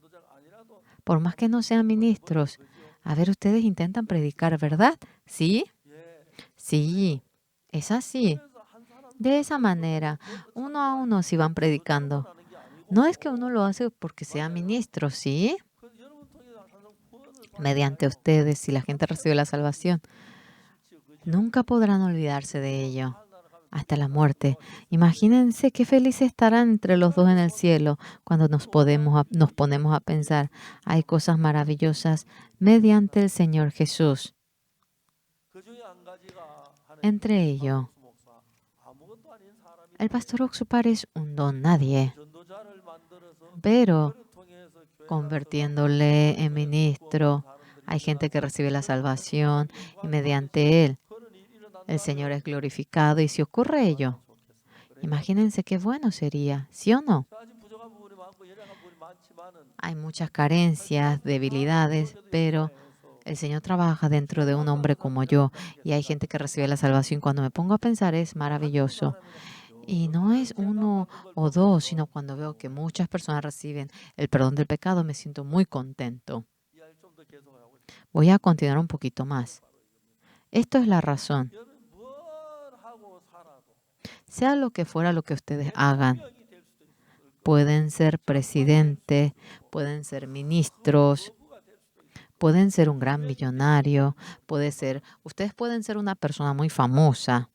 por más que no sean ministros, a ver, ustedes intentan predicar, ¿verdad? ¿Sí? Sí, es así. De esa manera, uno a uno si van predicando. No es que uno lo hace porque sea ministro, ¿sí? Mediante ustedes, si la gente recibe la salvación, nunca podrán olvidarse de ello hasta la muerte. Imagínense qué felices estarán entre los dos en el cielo cuando nos ponemos a pensar. Hay cosas maravillosas mediante el Señor Jesús. Entre ellos, el pastor Oxupar es un don nadie, pero convirtiéndole en ministro, hay gente que recibe la salvación y mediante él el Señor es glorificado. Y si ocurre ello, imagínense qué bueno sería, ¿sí o no? Hay muchas carencias, debilidades, pero el Señor trabaja dentro de un hombre como yo y hay gente que recibe la salvación. Cuando me pongo a pensar es maravilloso. Y no es uno o dos, sino cuando veo que muchas personas reciben el perdón del pecado, me siento muy contento. Voy a continuar un poquito más. Esto es la razón. Sea lo que fuera lo que ustedes hagan, pueden ser presidentes, pueden ser ministros, pueden ser un gran millonario, ustedes pueden ser una persona muy famosa,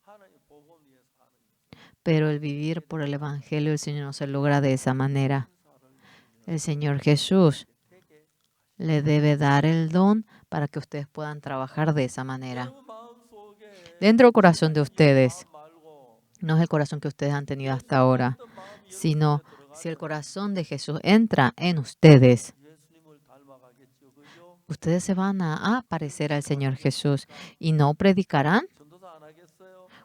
pero el vivir por el Evangelio del Señor no se logra de esa manera. El Señor Jesús le debe dar el don para que ustedes puedan trabajar de esa manera. Dentro del corazón de ustedes, no es el corazón que ustedes han tenido hasta ahora, sino si el corazón de Jesús entra en ustedes, ustedes se van a parecer al Señor Jesús y no predicarán.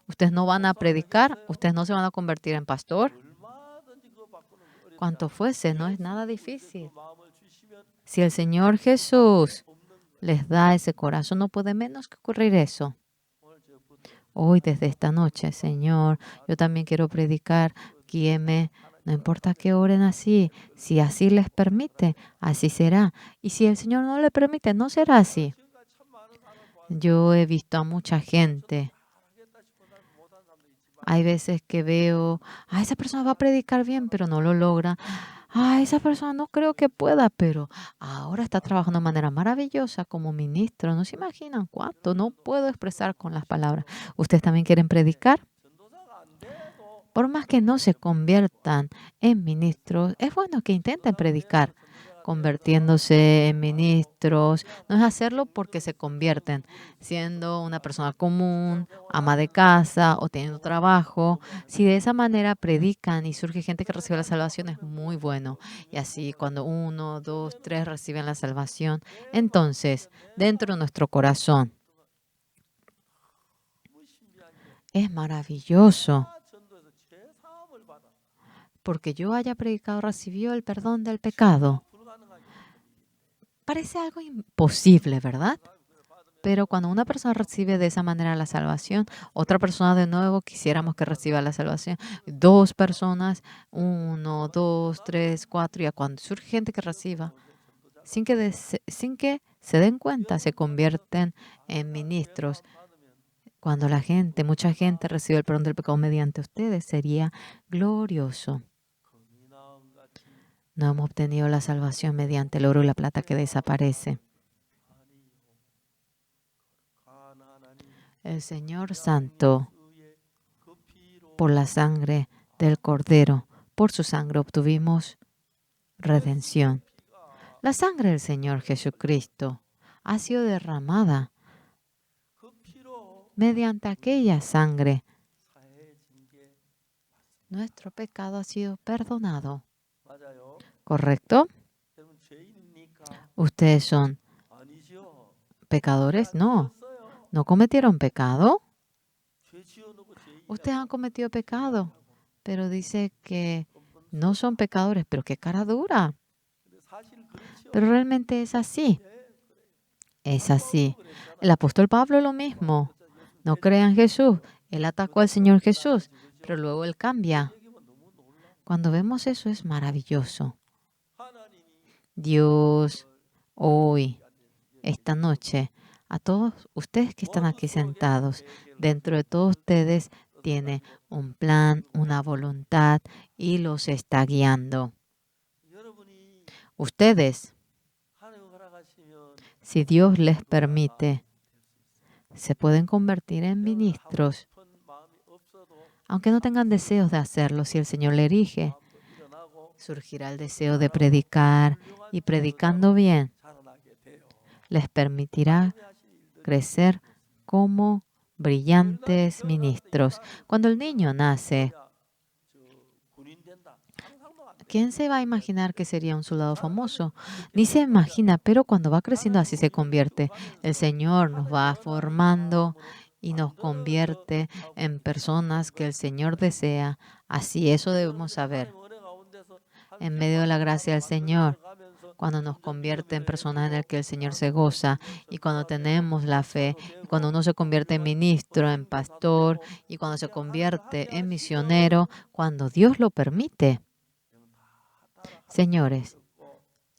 Ustedes no van a predicar, ustedes no se van a convertir en pastor. Cuanto fuese, no es nada difícil. Si el Señor Jesús les da ese corazón, no puede menos que ocurrir eso. Hoy, desde esta noche, Señor, yo también quiero predicar, guíeme, no importa que oren así, si así les permite, así será. Y si el Señor no le permite, no será así. Yo he visto a mucha gente. Hay veces que veo, esa persona va a predicar bien, pero no lo logra. Esa persona no creo que pueda, pero ahora está trabajando de manera maravillosa como ministro. No se imaginan cuánto no puedo expresar con las palabras. ¿Ustedes también quieren predicar? Por más que no se conviertan en ministros, es bueno que intenten predicar. Convirtiéndose en ministros, no es hacerlo porque se convierten, siendo una persona común, ama de casa o teniendo trabajo. Si de esa manera predican y surge gente que recibe la salvación, es muy bueno. Y así cuando 1, 2, 3 reciben la salvación, entonces dentro de nuestro corazón es maravilloso. Porque yo haya predicado, recibió el perdón del pecado. Parece algo imposible, ¿verdad? Pero cuando una persona recibe de esa manera la salvación, otra persona de nuevo quisiéramos que reciba la salvación. 2 personas, 1, 2, 3, 4, y cuando surge gente que reciba, sin que se den cuenta, se convierten en ministros. Cuando mucha gente recibe el perdón del pecado mediante ustedes, sería glorioso. No hemos obtenido la salvación mediante el oro y la plata que desaparece. El Señor Santo, por la sangre del Cordero, por su sangre obtuvimos redención. La sangre del Señor Jesucristo ha sido derramada. Mediante aquella sangre, nuestro pecado ha sido perdonado. ¿Correcto? ¿Ustedes son pecadores? No. ¿No cometieron pecado? Ustedes han cometido pecado, pero dice que no son pecadores, pero qué cara dura. Pero realmente es así. Es así. El apóstol Pablo lo mismo. No crean en Jesús. Él atacó al Señor Jesús, pero luego él cambia. Cuando vemos eso es maravilloso. Dios, hoy, esta noche, a todos ustedes que están aquí sentados, dentro de todos ustedes tiene un plan, una voluntad y los está guiando. Ustedes, si Dios les permite, se pueden convertir en ministros, aunque no tengan deseos de hacerlo. Si el Señor le erige, surgirá el deseo de predicar y predicando bien, les permitirá crecer como brillantes ministros. Cuando el niño nace, ¿quién se va a imaginar que sería un soldado famoso? Ni se imagina, pero cuando va creciendo así se convierte. El Señor nos va formando y nos convierte en personas que el Señor desea. Así eso debemos saber. En medio de la gracia del Señor, cuando nos convierte en personas en las que el Señor se goza, y cuando tenemos la fe, y cuando uno se convierte en ministro, en pastor, y cuando se convierte en misionero, cuando Dios lo permite. Señores,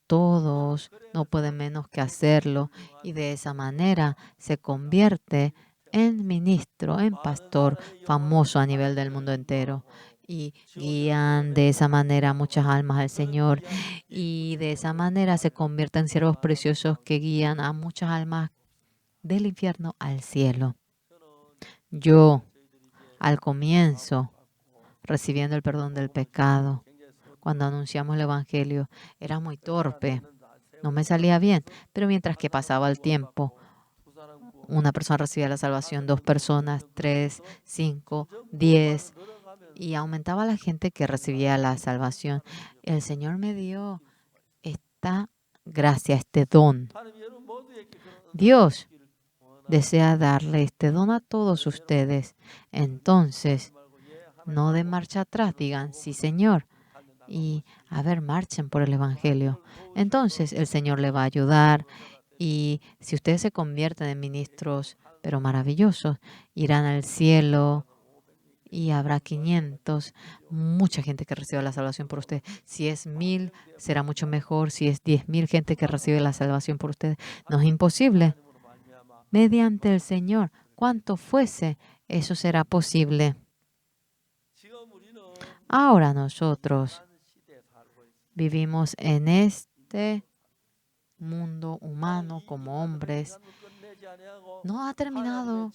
todos no pueden menos que hacerlo, y de esa manera se convierte en ministro, en pastor famoso a nivel del mundo entero. Y guían de esa manera muchas almas al Señor. Y de esa manera se convierten en siervos preciosos que guían a muchas almas del infierno al cielo. Yo, al comienzo, recibiendo el perdón del pecado, cuando anunciamos el Evangelio, era muy torpe. no me salía bien. Pero mientras que pasaba el tiempo, una persona recibía la salvación, 2 personas, 3, 5, 10, y aumentaba la gente que recibía la salvación. El Señor me dio esta gracia, este don. Dios desea darle este don a todos ustedes. Entonces, no de marcha atrás, digan, sí, Señor. Y, a ver, marchen por el Evangelio. Entonces, el Señor le va a ayudar. Y si ustedes se convierten en ministros, pero maravillosos, irán al cielo y habrá 500, mucha gente que reciba la salvación por ustedes. Si es 1000, será mucho mejor. Si es 10,000 gente que recibe la salvación por ustedes, no es imposible. Mediante el Señor, cuanto fuese, eso será posible. Ahora nosotros vivimos en este mundo humano como hombres. No ha terminado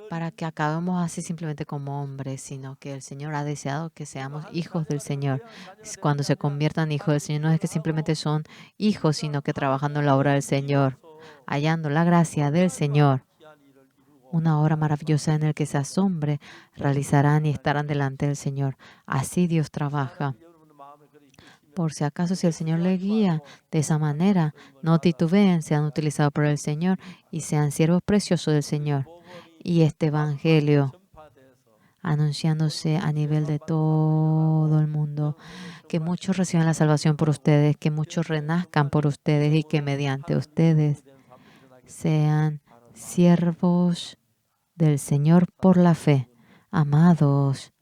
para que acabemos así simplemente como hombres, sino que el Señor ha deseado que seamos hijos del Señor. Cuando se conviertan hijos del Señor, no es que simplemente son hijos, sino que trabajando en la obra del Señor, hallando la gracia del Señor. Una obra maravillosa en la que se asombre, realizarán y estarán delante del Señor. Así Dios trabaja. Por si acaso, si el Señor le guía de esa manera, no titubeen, sean utilizados por el Señor y sean siervos preciosos del Señor. Y este Evangelio, anunciándose a nivel de todo el mundo, que muchos reciban la salvación por ustedes, que muchos renazcan por ustedes y que mediante ustedes sean siervos del Señor por la fe. Amados,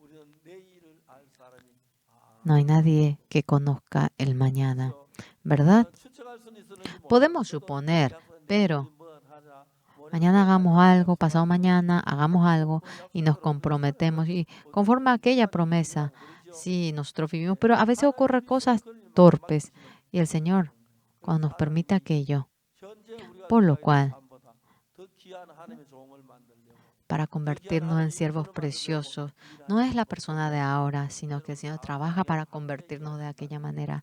no hay nadie que conozca el mañana, ¿verdad? Podemos suponer, pero mañana hagamos algo, pasado mañana hagamos algo y nos comprometemos. Y conforme a aquella promesa, sí, nosotros vivimos, pero a veces ocurren cosas torpes y el Señor, cuando nos permite aquello, por lo cual, para convertirnos en siervos preciosos, no es la persona de ahora, sino que el Señor trabaja para convertirnos de aquella manera.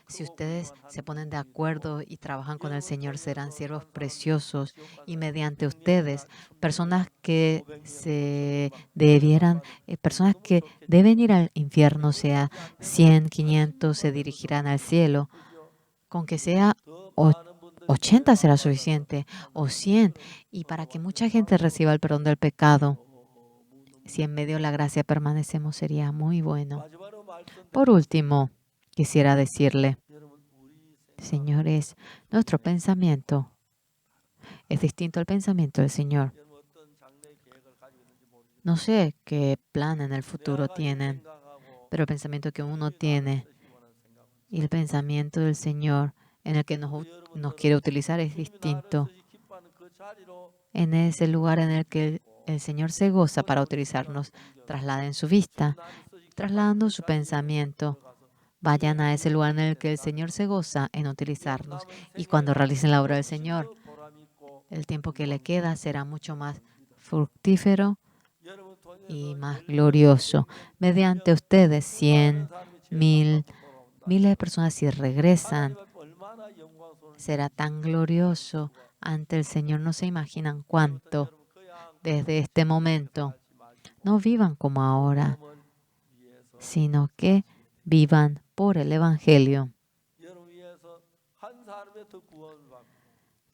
Si ustedes se ponen de acuerdo y trabajan con el Señor, serán siervos preciosos y mediante ustedes, personas que personas que deben ir al infierno, sea 100, 500, se dirigirán al cielo. Con que sea 80 será suficiente, o 100, y para que mucha gente reciba el perdón del pecado, si en medio de la gracia permanecemos, sería muy bueno. Por último, quisiera decirle, señores, nuestro pensamiento es distinto al pensamiento del Señor. No sé qué plan en el futuro tienen, pero el pensamiento que uno tiene y el pensamiento del Señor en el que nos quiere utilizar es distinto. En ese lugar en el que el Señor se goza para utilizarnos, trasladen su vista, trasladando su pensamiento. Vayan a ese lugar en el que el Señor se goza en utilizarnos. Y cuando realicen la obra del Señor, el tiempo que le queda será mucho más fructífero y más glorioso. Mediante ustedes, 100, 1000, miles de personas, si regresan, será tan glorioso ante el Señor. No se imaginan cuánto. Desde este momento, no vivan como ahora, sino que vivan por el Evangelio.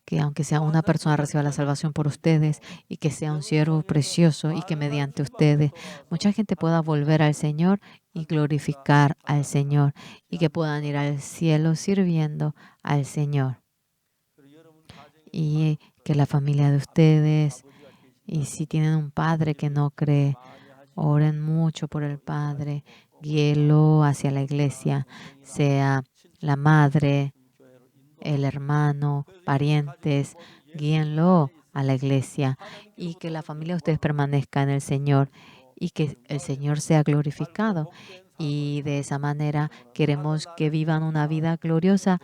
Que aunque sea una persona reciba la salvación por ustedes y que sea un siervo precioso y que mediante ustedes mucha gente pueda volver al Señor y glorificar al Señor y que puedan ir al cielo sirviendo al Señor. Y que la familia de ustedes, y si tienen un padre que no cree, oren mucho por el padre, guíelo hacia la iglesia, sea la madre, el hermano, parientes, guíenlo a la iglesia y que la familia de ustedes permanezca en el Señor y que el Señor sea glorificado. Y de esa manera queremos que vivan una vida gloriosa,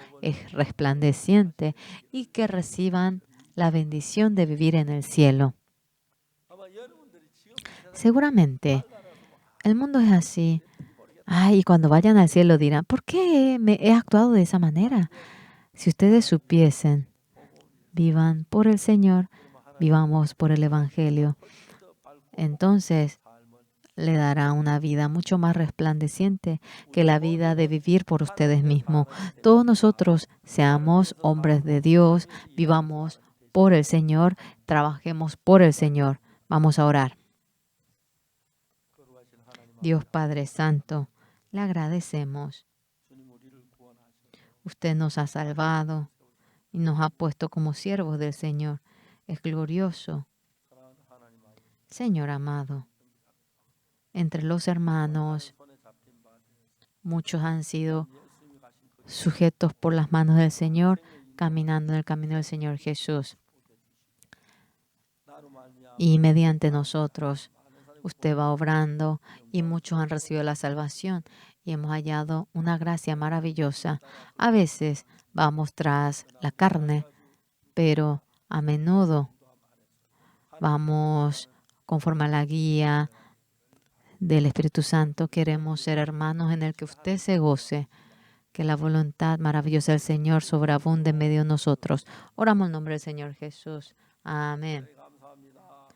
resplandeciente y que reciban la bendición de vivir en el cielo. Seguramente el mundo es así. Y cuando vayan al cielo dirán, ¿por qué me he actuado de esa manera? Si ustedes supiesen, vivan por el Señor, vivamos por el Evangelio, entonces le dará una vida mucho más resplandeciente que la vida de vivir por ustedes mismos. Todos nosotros seamos hombres de Dios, vivamos por el Señor, trabajemos por el Señor. Vamos a orar. Dios Padre Santo, le agradecemos. Usted nos ha salvado y nos ha puesto como siervos del Señor. Es glorioso. Señor amado, entre los hermanos, muchos han sido sujetos por las manos del Señor, caminando en el camino del Señor Jesús. Y mediante nosotros, usted va obrando y muchos han recibido la salvación y hemos hallado una gracia maravillosa. A veces vamos tras la carne, pero a menudo vamos conforme a la guía del Espíritu Santo. Queremos ser hermanos en el que usted se goce, que la voluntad maravillosa del Señor sobreabunde en medio de nosotros. Oramos en nombre del Señor Jesús. Amén.